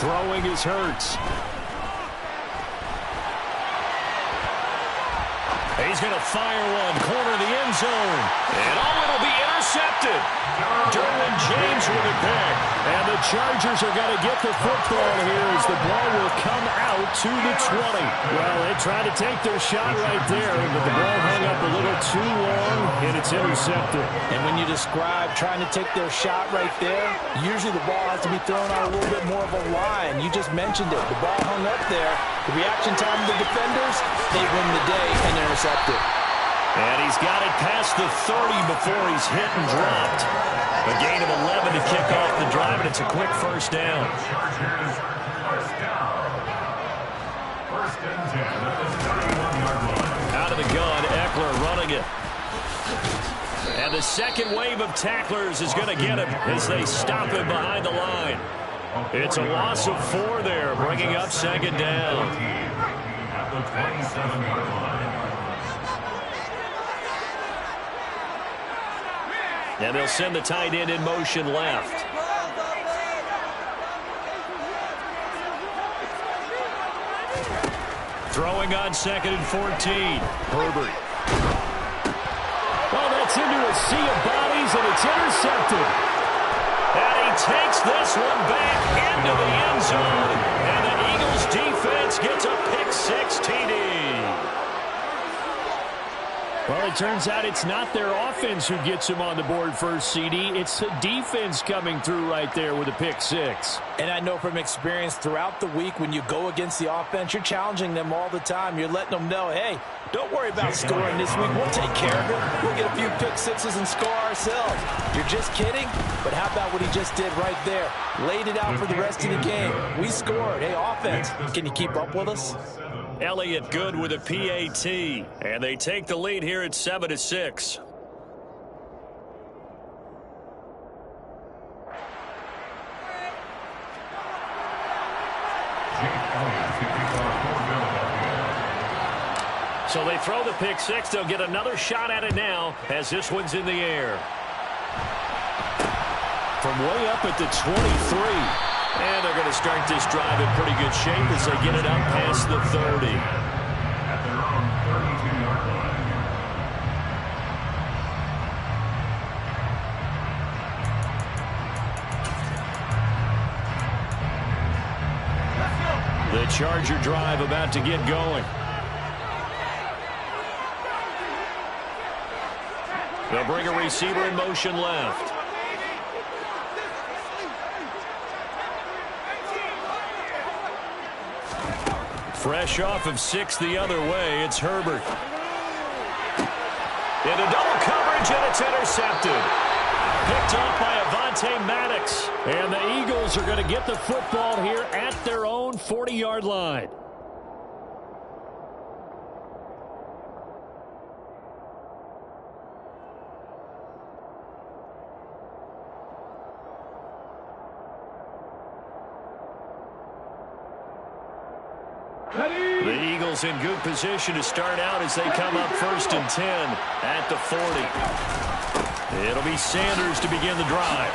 Throwing is Hurts. He's going to fire one, corner of the end zone. And it'll be intercepted. Derwin James with a pick. And the Chargers are going to get the football here as the ball will come out to the 20. Well, they tried to take their shot right there, but the ball hung up a little too long, and it's intercepted. And when you describe trying to take their shot right there, usually the ball has to be thrown on a little bit more of a line. You just mentioned it. The ball hung up there. The reaction time of the defenders, they win the day and intercept it. And he's got it past the 30 before he's hit and dropped. A gain of 11 to kick off the drive, and it's a quick first down. Out of the gun, Eckler running it. And the second wave of tacklers is going to get him as they stop him behind the line. It's a loss of 4 there, bringing up second down. At the 27-yard line. And they'll send the tight end in motion left. Throwing on 2nd and 14. Herbert. Oh, that's into a sea of bodies, and it's intercepted. And he takes this one back into the end zone. And the Eagles defense gets a pick-6 TD. Well, it turns out it's not their offense who gets them on the board first, CD. It's the defense coming through right there with a pick-6. And I know from experience throughout the week when you go against the offense, you're challenging them all the time. You're letting them know, hey, don't worry about scoring this week. We'll take care of it. We'll get a few pick-6s and score ourselves. You're just kidding? But how about what he just did right there? Laid it out for the rest of the game. We scored. Hey, offense, can you keep up with us? Elliott good with a PAT. And they take the lead here at 7-6. So they throw the pick-6. They'll get another shot at it now as this one's in the air. From way up at the 23. And they're going to start this drive in pretty good shape as they get it up past the 30. At their own 32-yard line. The Charger drive about to get going. They'll bring a receiver in motion left. Fresh off of 6 the other way, it's Herbert. Into double coverage, and it's intercepted. Picked off by Avonte Maddox. And the Eagles are going to get the football here at their own 40-yard line. The Eagles in good position to start out as they come up 1st and 10 at the 40. It'll be Sanders to begin the drive.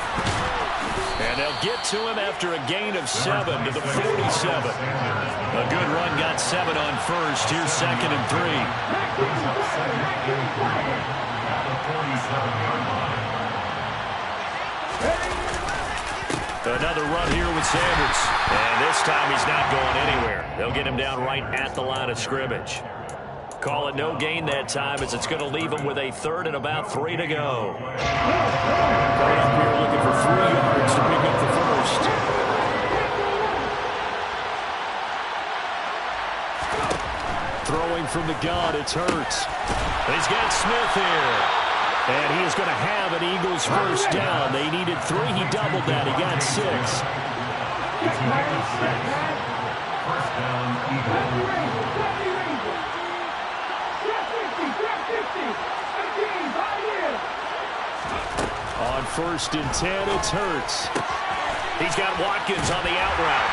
And they'll get to him after a gain of 7 to the 47. A good run got 7 on first. Here's 2nd and 3. Another run here with Sanders. And this time he's not going anywhere. They'll get him down right at the line of scrimmage. Call it no gain that time as it's going to leave him with a 3rd and about 3 to go. Coming up here looking for 3 yards to pick up the first. Throwing from the gun, it's Hurts. He's got Smith here. And he is going to have an Eagles first down. They needed 3. He doubled that. He got 6. First down, Eagles. On 1st and 10, it's Hurts. He's got Watkins on the out route.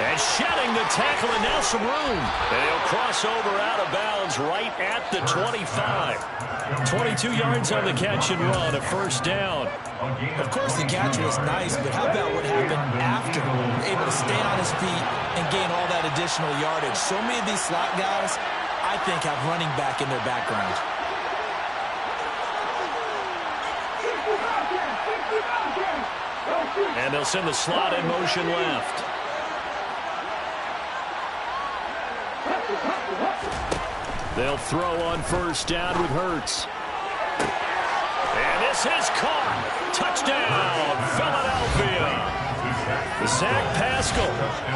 And shedding the tackle, and now some room. And he'll cross over out of bounds right at the 25. 22 yards on the catch and run, a first down. Of course, the catch was nice, but how about what happened after? Able to stay on his feet and gain all that additional yardage. So many of these slot guys, I think, have running back in their background. And they'll send the slot in motion left. They'll throw on first down with Hurts. And this is caught. Touchdown, Philadelphia. Zach Pascal,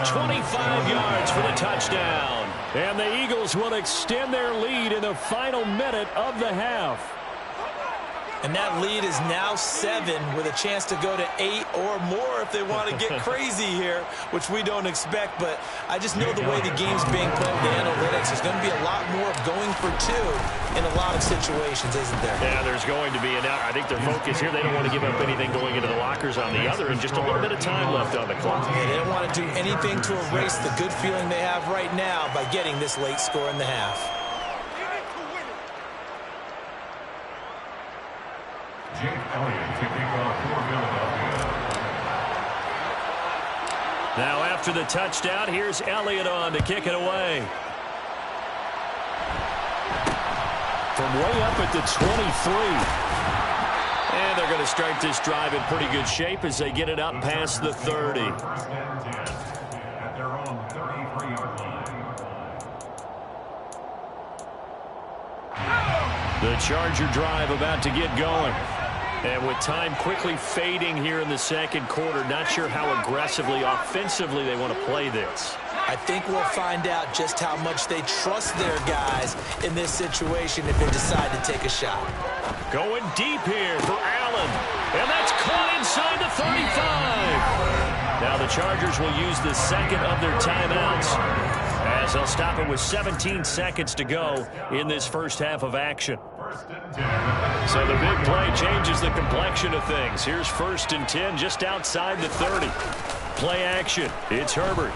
25 yards for the touchdown. And the Eagles will extend their lead in the final minute of the half. And that lead is now 7 with a chance to go to 8 or more if they want to get crazy here, which we don't expect. But I just know the way the game's being played with the analytics, there's going to be a lot more of going for 2 in a lot of situations, isn't there? Yeah, there's going to be. And I think their focus here, they don't want to give up anything going into the lockers on the other, and just a little bit of time left on the clock. Yeah, they don't want to do anything to erase the good feeling they have right now by getting this late score in the half. Jake Elliott to kick off for Philadelphia. Now after the touchdown, here's Elliott on to kick it away. From way up at the 23. And they're going to start this drive in pretty good shape as they get it up past the 30. First and 10 at their own 33-yard line. The Charger drive about to get going. And with time quickly fading here in the second quarter, not sure how aggressively, offensively they want to play this. I think we'll find out just how much they trust their guys in this situation if they decide to take a shot. Going deep here for Allen. And that's caught inside the 35. Now the Chargers will use the second of their timeouts as they'll stop it with 17 seconds to go in this first half of action. So the big play changes the complexion of things. Here's first and 10 just outside the 30. Play action. It's Herbert.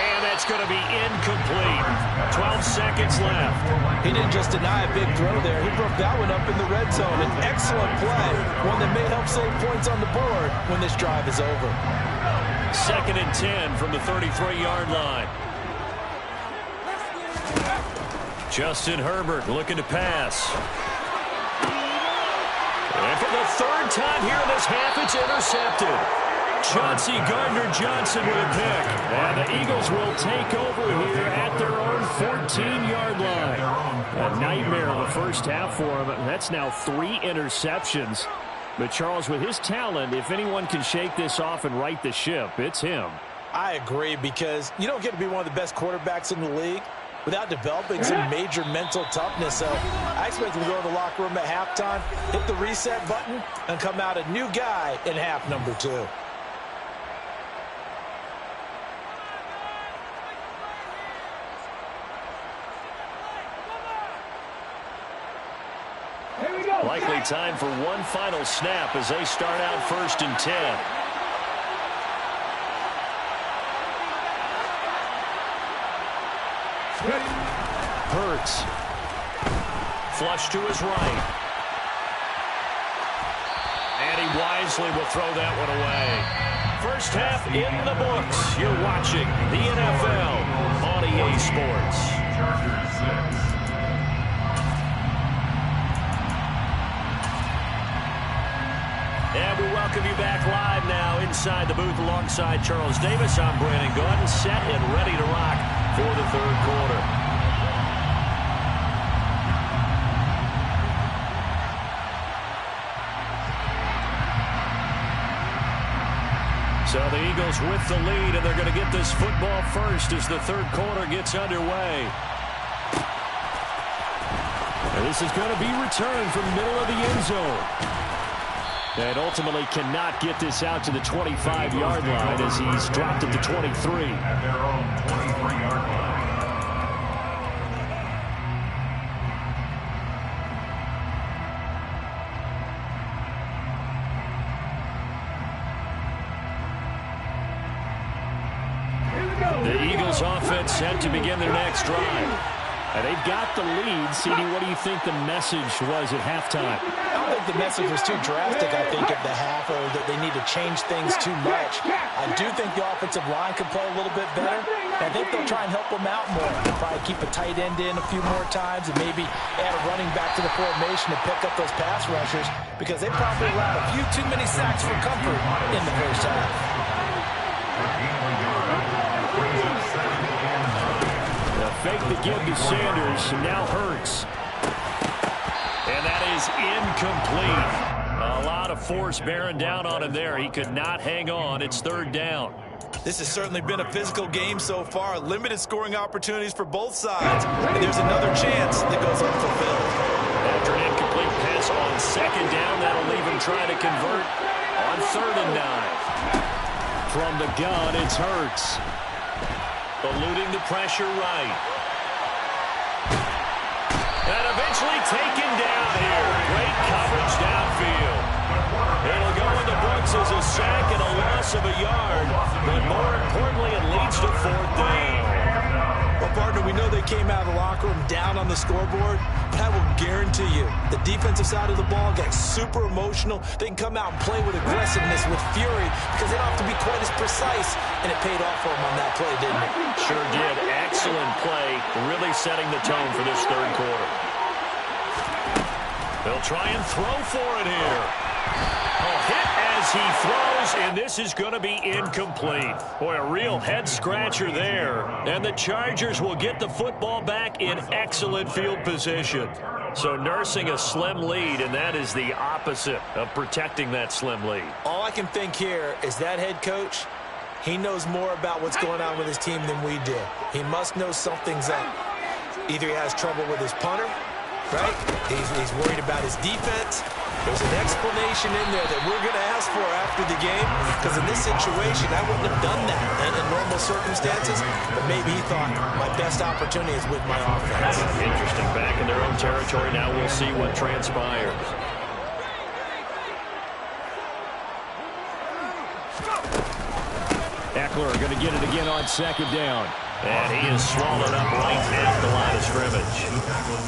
And that's going to be incomplete. 12 seconds left. He didn't just deny a big throw there. He broke that one up in the red zone. An excellent play. One that may help save points on the board when this drive is over. Second and 10 from the 33-yard line. Justin Herbert looking to pass. And for the third time here in this half, it's intercepted. Chauncey Gardner-Johnson with a pick. And the Eagles will take over here at their own 14-yard line. A nightmare of a first half for him. That's now 3 interceptions. But Charles, with his talent, if anyone can shake this off and right the ship, it's him. I agree, because you don't get to be one of the best quarterbacks in the league without developing some major mental toughness. So I expect him to go to the locker room at halftime, hit the reset button, and come out a new guy in half number 2. Likely time for one final snap as they start out first and 10. Hurts. Flush to his right. And he wisely will throw that one away. First half in the books. You're watching the NFL on EA Sports. Chargers 6. And we welcome you back live now inside the booth alongside Charles Davis. I'm Brandon Gordon, set and ready to rock for the third quarter. So the Eagles with the lead, and they're going to get this football first as the third quarter gets underway. And this is going to be returned from middle of the end zone. And ultimately cannot get this out to the 25-yard line as he's dropped at the 23. At their own 23-yard line. The Eagles offense set to begin their next drive. And they've got the lead. CD, what do you think the message was at halftime? I don't think the message was too drastic, I think, at the half, or that they need to change things too much. I do think the offensive line can play a little bit better. I think they'll try and help them out more. They'll probably keep a tight end in a few more times and maybe add a running back to the formation to pick up those pass rushers, because they probably allowed a few too many sacks for comfort in the first half. Fake the give to Sanders, and now Hurts. And that is incomplete. A lot of force bearing down on him there. He could not hang on. It's third down. This has certainly been a physical game so far. Limited scoring opportunities for both sides. And there's another chance that goes unfulfilled. After an incomplete pass on second down, that'll leave him trying to convert on 3rd and 9. From the gun, it's Hurts. Eluding the pressure right. And eventually taken down here. Great coverage downfield. It'll go in the books as a sack and a loss of a yard. But more importantly, it leads to 4th down. Well, partner, we know they came out of the locker room down on the scoreboard, but I will guarantee you the defensive side of the ball got super emotional. They can come out and play with aggressiveness, with fury, because they don't have to be quite as precise, and it paid off for them on that play, didn't it? Sure did. Excellent play, really setting the tone for this third quarter. They'll try and throw for it here. Hit as he throws, and this is going to be incomplete. Boy, a real head-scratcher there. And the Chargers will get the football back in excellent field position. So nursing a slim lead, and that is the opposite of protecting that slim lead. All I can think here is that head coach, he knows more about what's going on with his team than we do. He must know something's up. Either he has trouble with his punter, right? He's worried about his defense. There's an explanation in there that we're going to ask for after the game, because in this situation, I wouldn't have done that in normal circumstances, but maybe he thought my best opportunity is with my offense. Interesting. Back in their own territory. Now we'll see what transpires. Eckler going to get it again on second down. And he is swallowed up right at the line of scrimmage.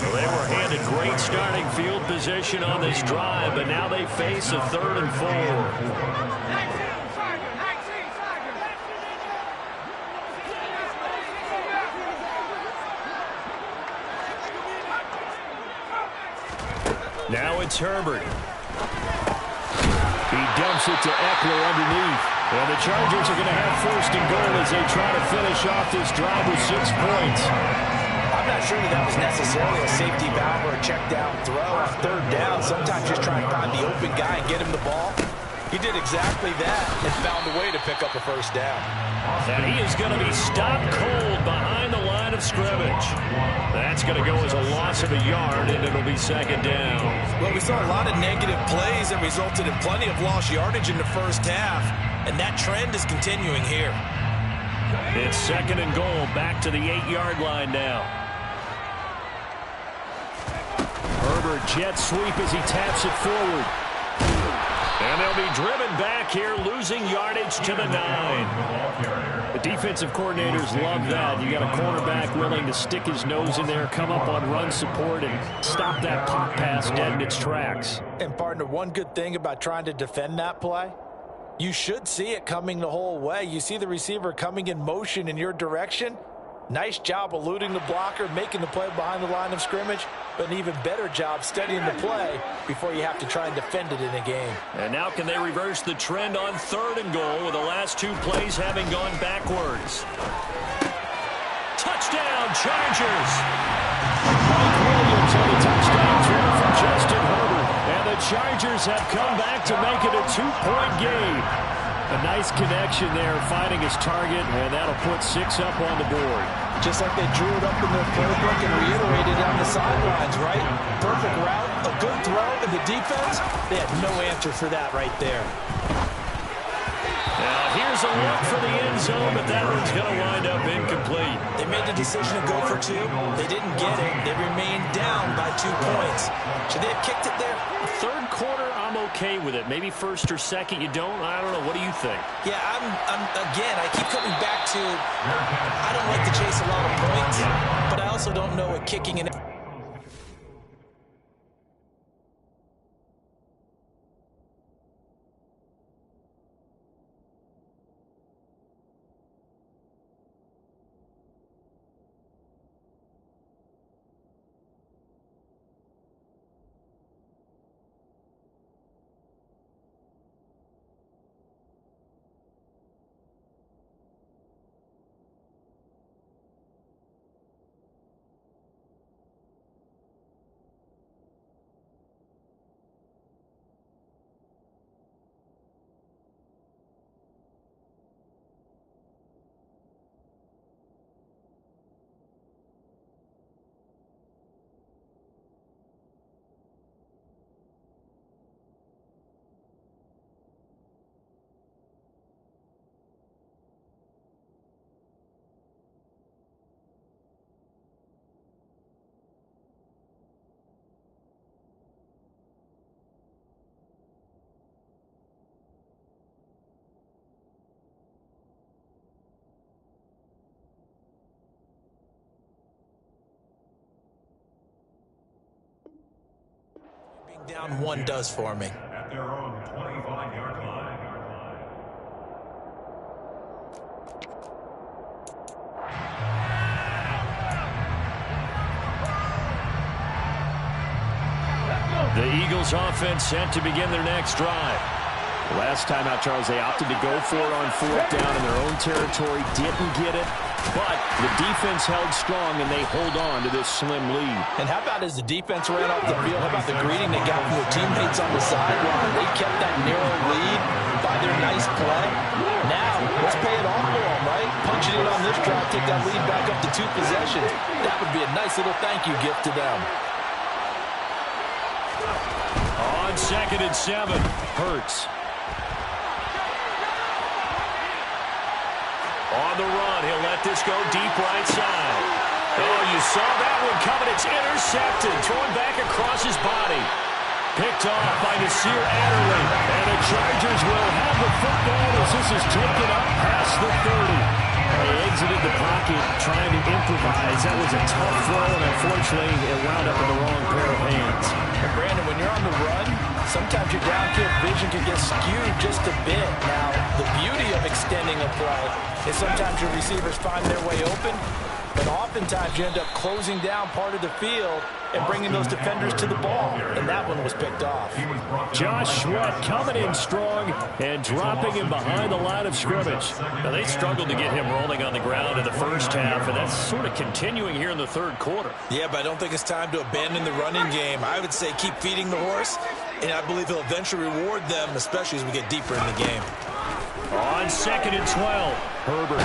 Well, they were handed great starting field position on this drive, but now they face a 3rd and 4. Now it's Herbert. He dumps it to Eckler underneath. And the Chargers are going to have 1st and goal as they try to finish off this drive with 6 points. I'm not sure that was necessarily a safety valve or a check down throw on 3rd down. Sometimes just try and find the open guy and get him the ball. He did exactly that and found a way to pick up a 1st down. And he is going to be stopped cold behind the line of scrimmage. That's going to go as a loss of a yard, and it'll be 2nd down. Well, we saw a lot of negative plays that resulted in plenty of lost yardage in the first half, and that trend is continuing here. It's 2nd and goal, back to the 8-yard line now. Herbert jet sweep as he taps it forward. And they'll be driven back here, losing yardage to the 9. The defensive coordinators love that. You got a cornerback willing to stick his nose in there, come up on run support, and stop that pop pass dead in its tracks. And, partner, one good thing about trying to defend that play, you should see it coming the whole way. You see the receiver coming in motion in your direction. Nice job eluding the blocker, making the play behind the line of scrimmage, but an even better job studying the play before you have to try and defend it in a game. And now can they reverse the trend on 3rd and goal with the last 2 plays having gone backwards? Touchdown, Chargers! Mike Williams on the touchdown throw from Justin Herbert. And the Chargers have come back to make it a 2-point game. A nice connection there, finding his target, and that'll put 6 up on the board. Just like they drew it up in their playbook and reiterated on the sidelines, right? Perfect route, a good throw, and the defense, they had no answer for that right there. Now here's a look for the end zone, but that one's going to wind up incomplete. They made the decision to go for 2. They didn't get it. They remained down by 2 points. Should they have kicked it there? Third quarter, I'm okay with it. Maybe first or second, you don't. I don't know. What do you think? Yeah, again, I keep coming back to I don't like to chase a lot of points, but I also don't know what kicking it. Down 1 does for me. At their own 25-yard line. The Eagles offense set to begin their next drive. Last time out, Charles, they opted to go for it on 4th down in their own territory. Didn't get it, but the defense held strong, and they hold on to this slim lead. And how about as the defense ran off the field, how about the greeting they got from their teammates on the sideline? They kept that narrow lead by their nice play. Now, let's pay it off for them, right? Punch it in on this drive, take that lead back up to 2 possessions. That would be a nice little thank you gift to them. On 2nd and 7, Hurts. On the run, he'll let this go deep right side. Oh, you saw that one coming. It's intercepted. Thrown back across his body. Picked off by Nasir Adderley. And the Chargers will have the football as this is taken up past the 30. They exited the pocket trying to improvise. That was a tough throw, and unfortunately, it wound up in the wrong pair of hands. And Brandon, when you're on the run, sometimes your downfield vision can get skewed just a bit. Now, the beauty of extending a play is sometimes your receivers find their way open, but oftentimes you end up closing down part of the field and bringing those defenders to the ball, and that one was picked off. Josh Sweat coming in strong and dropping him behind the line of scrimmage. Now, they struggled to get him rolling on the ground in the first half, and that's sort of continuing here in the third quarter. Yeah, but I don't think it's time to abandon the running game. I would say keep feeding the horse, and I believe he'll eventually reward them, especially as we get deeper in the game. On 2nd and 12, Herbert.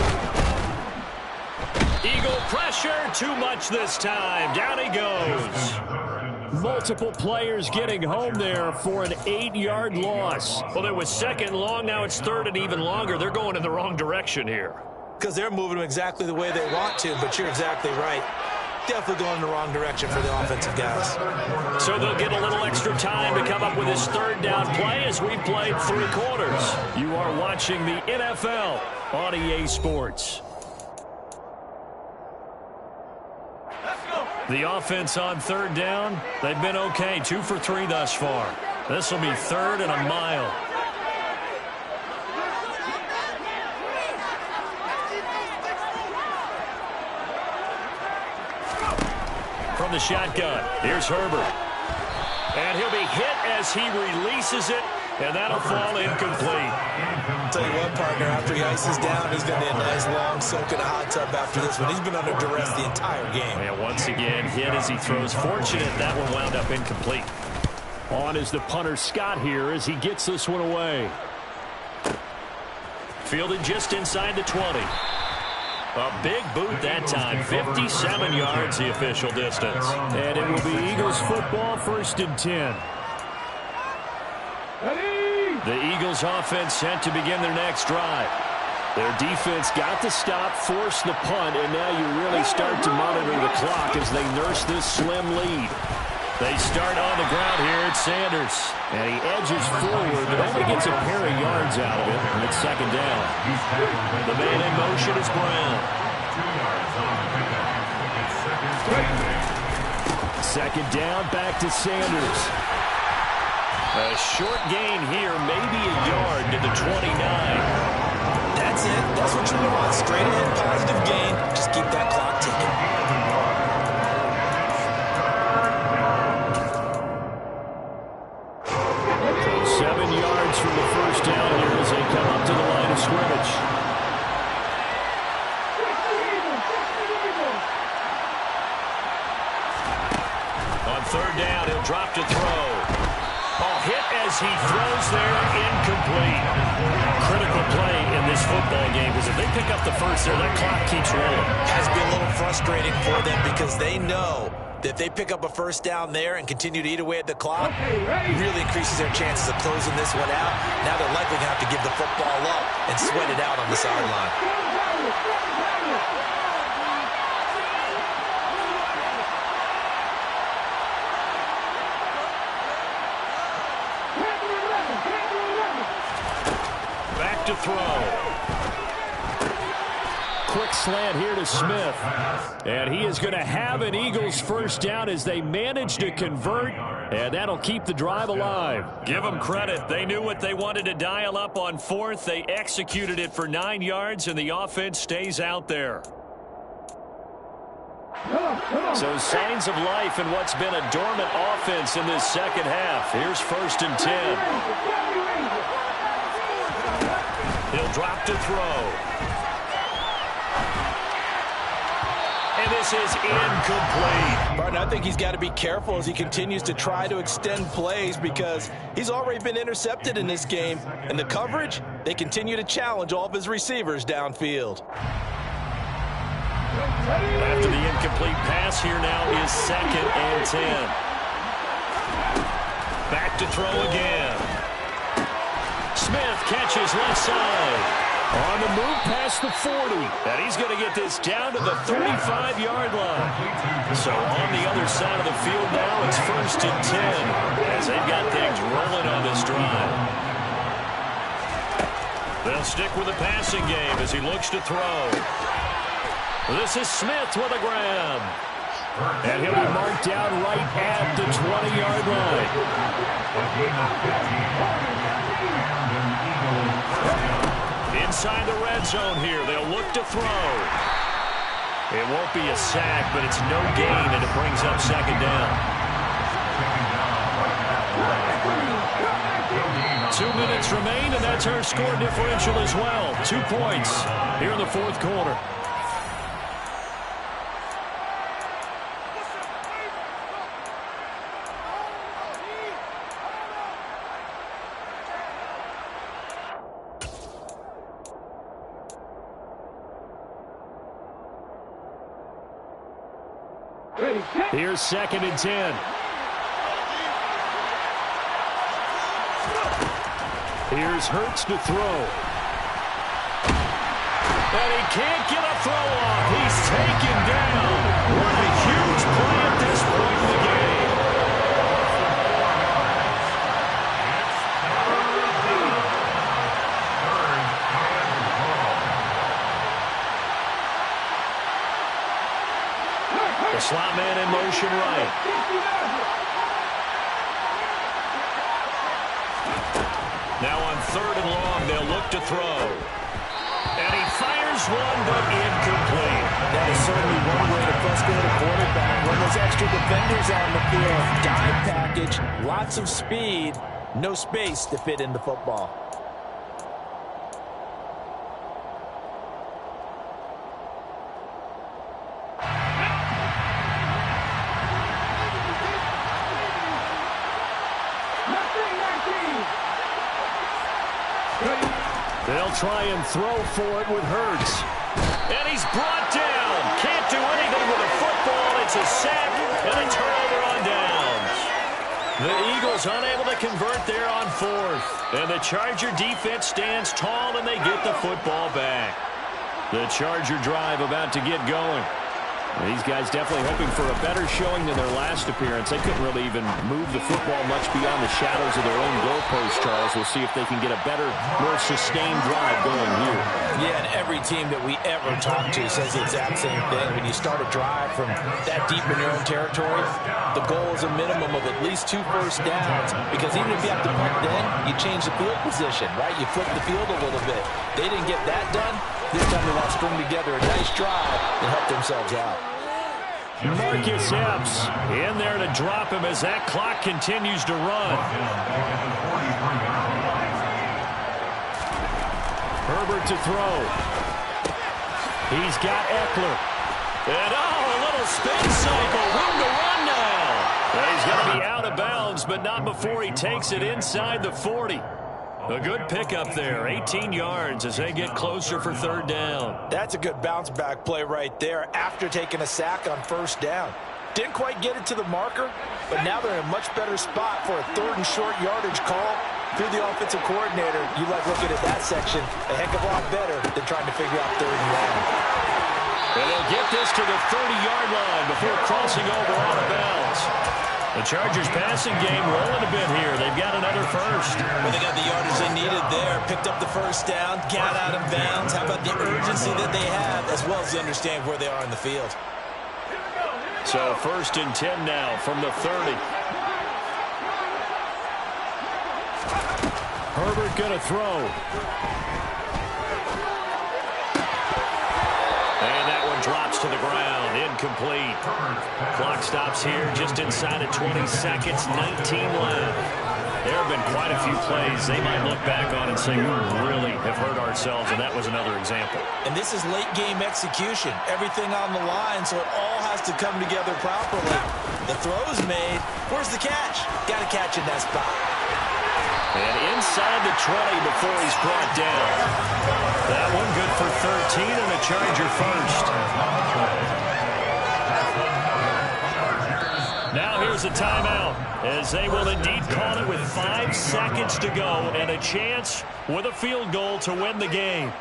Eagle pressure, too much this time. Down he goes. Multiple players getting home there for an 8-yard loss. Well, it was 2nd and long. Now it's 3rd and even longer. They're going in the wrong direction here. Because they're moving them exactly the way they want to, but you're exactly right. Definitely going in the wrong direction for the offensive guys. So they'll get a little extra time to come up with this 3rd down play as we've played 3 quarters. You are watching the NFL on EA Sports. The offense on 3rd down, they've been okay. 2 for 3 thus far. This will be 3rd and a mile. From the shotgun, here's Herbert. And he'll be hit as he releases it, and that'll fall incomplete. I'll tell you what, partner, after he ices down, he's going to be a nice long soak in a hot tub after this one. He's been under duress the entire game. And once again, hit as he throws. Fortunate that one wound up incomplete. On is the punter Scott here as he gets this one away. Fielded just inside the 20. A big boot that time. 57 yards the official distance. And it will be Eagles football, 1st and 10. Ready? The Eagles offense set to begin their next drive. Their defense got the stop, forced the punt, and now you really start to monitor the clock as they nurse this slim lead. They start on the ground here at Sanders. And he edges forward, but only gets a pair of yards out of it. And it's second down. The man in motion is Brown. Second down, back to Sanders. A short gain here, maybe a yard to the 29. That's it. That's what you want. Straight ahead, positive gain. Just keep that clock ticking. So 7 yards from the first down here as they come up to the line of scrimmage. On third down, he'll drop to throw. Ball hit as he throws there, incomplete. Critical play in this football game because if they pick up the first there, that clock keeps rolling. Has to be a little frustrating for them because they know that if they pick up a first down there and continue to eat away at the clock, really increases their chances of closing this one out. Now they're likely going to have to give the football up and sweat it out on the sideline. To throw. Quick slant here to Smith. And he is going to have an Eagles first down as they manage to convert. And that'll keep the drive alive. Give them credit. They knew what they wanted to dial up on fourth. They executed it for 9 yards, and the offense stays out there. So signs of life in what's been a dormant offense in this second half. Here's 1st and 10. He'll drop to throw. And this is incomplete. Martin, I think he's got to be careful as he continues to try to extend plays because he's already been intercepted in this game. And the coverage, they continue to challenge all of his receivers downfield. After the incomplete pass, here now is 2nd and 10. Back to throw again. Smith catches left side. On the move past the 40. And he's going to get this down to the 35-yard line. So on the other side of the field now, it's 1st and 10 as they've got things rolling on this drive. They'll stick with the passing game as he looks to throw. This is Smith with a grab. And he'll be marked down right at the 20-yard line. Inside the red zone here, they'll look to throw. It won't be a sack, but it's no gain, and it brings up 2nd down. 2 minutes remain, and that's our score differential as well. 2 points here in the 4th quarter. Here's 2nd and 10. Here's Hurts to throw. And he can't get a throw off. He's taken down. What a huge play at this point in the game. The slot man in motion right. Now on 3rd and long, they'll look to throw. And he fires one, but incomplete. That is certainly one way to frustrate a quarterback. When those extra defenders on the field, dime package, lots of speed, no space to fit in the football. They'll try and throw for it with Hurts. And he's brought down. Can't do anything with a football. It's a sack and a turnover on downs. The Eagles unable to convert there on fourth. And the Charger defense stands tall, and they get the football back. The Charger drive about to get going. These guys definitely hoping for a better showing than their last appearance. They couldn't really even move the football much beyond the shadows of their own goalpost, Charles. We'll see if they can get a better, more sustained drive going here. Yeah, and every team that we ever talk to says the exact same thing. When you start a drive from that deep in your own territory, the goal is a minimum of at least 2 first downs, because even if you have to punt then, you change the field position, right? You flip the field a little bit. They didn't get that done. This time they want to string together a nice drive and help themselves out. Marcus Epps in there to drop him as that clock continues to run. Herbert to throw. He's got Eckler. And a little spin cycle. Room to run now. He's going to be out of bounds, but not before he takes it inside the 40. A good pickup there, 18 yards as they get closer for third down. That's a good bounce back play right there after taking a sack on first down. Didn't quite get it to the marker, but now they're in a much better spot for a third and short yardage call. Through the offensive coordinator, you like looking at that section a heck of a lot better than trying to figure out third and long. And they'll get this to the 30-yard line before crossing over out of bounds. The Chargers passing game rolling a bit here. They've got another first. Well, they got the yardage they needed there. Picked up the first down, got out of bounds. How about the urgency that they have, as well as they understand where they are in the field. So first and 10 now from the 30. Herbert going to throw. And that one drops to the ground. Incomplete. Clock stops here just inside of 20 seconds. 19 left. There have been quite a few plays they might look back on and say, we really have hurt ourselves, and that was another example. And this is late-game execution. Everything on the line, so it all has to come together properly. The throw's made. Where's the catch? Got to catch in that spot. And inside the 20 before he's brought down. That one good for 13 and a Charger first. Now here's a timeout as they will indeed call it with 5 seconds to go and a chance with a field goal to win the game.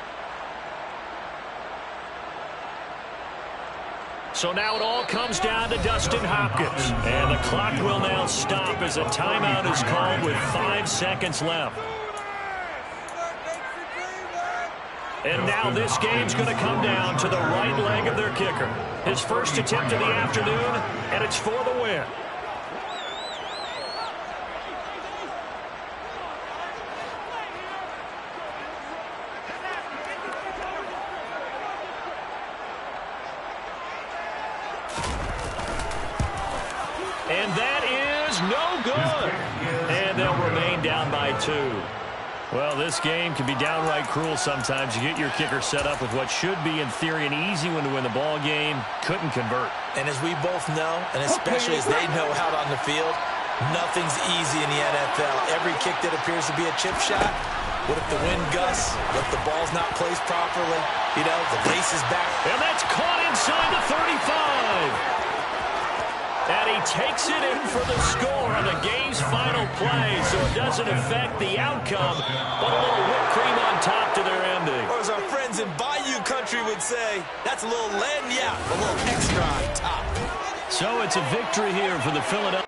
So now it all comes down to Dustin Hopkins. And the clock will now stop as a timeout is called with 5 seconds left. And now this game's going to come down to the right leg of their kicker. His first attempt of the afternoon, and it's for the win. And that is no good. And they'll remain down by 2. Well, this game can be downright cruel sometimes. You get your kicker set up with what should be, in theory, an easy one to win the ball game. Couldn't convert. And as we both know, and especially as they know out on the field, nothing's easy in the NFL. Every kick that appears to be a chip shot, what if the wind gusts? What if the ball's not placed properly? You know, the race is back. And that's caught inside the 35. And he takes it in for the score on the game's final play, so it doesn't affect the outcome, but a little whipped cream on top to their ending. Or as our friends in Bayou Country would say, that's a little lagniappe, a little extra on top. So it's a victory here for the Philadelphia.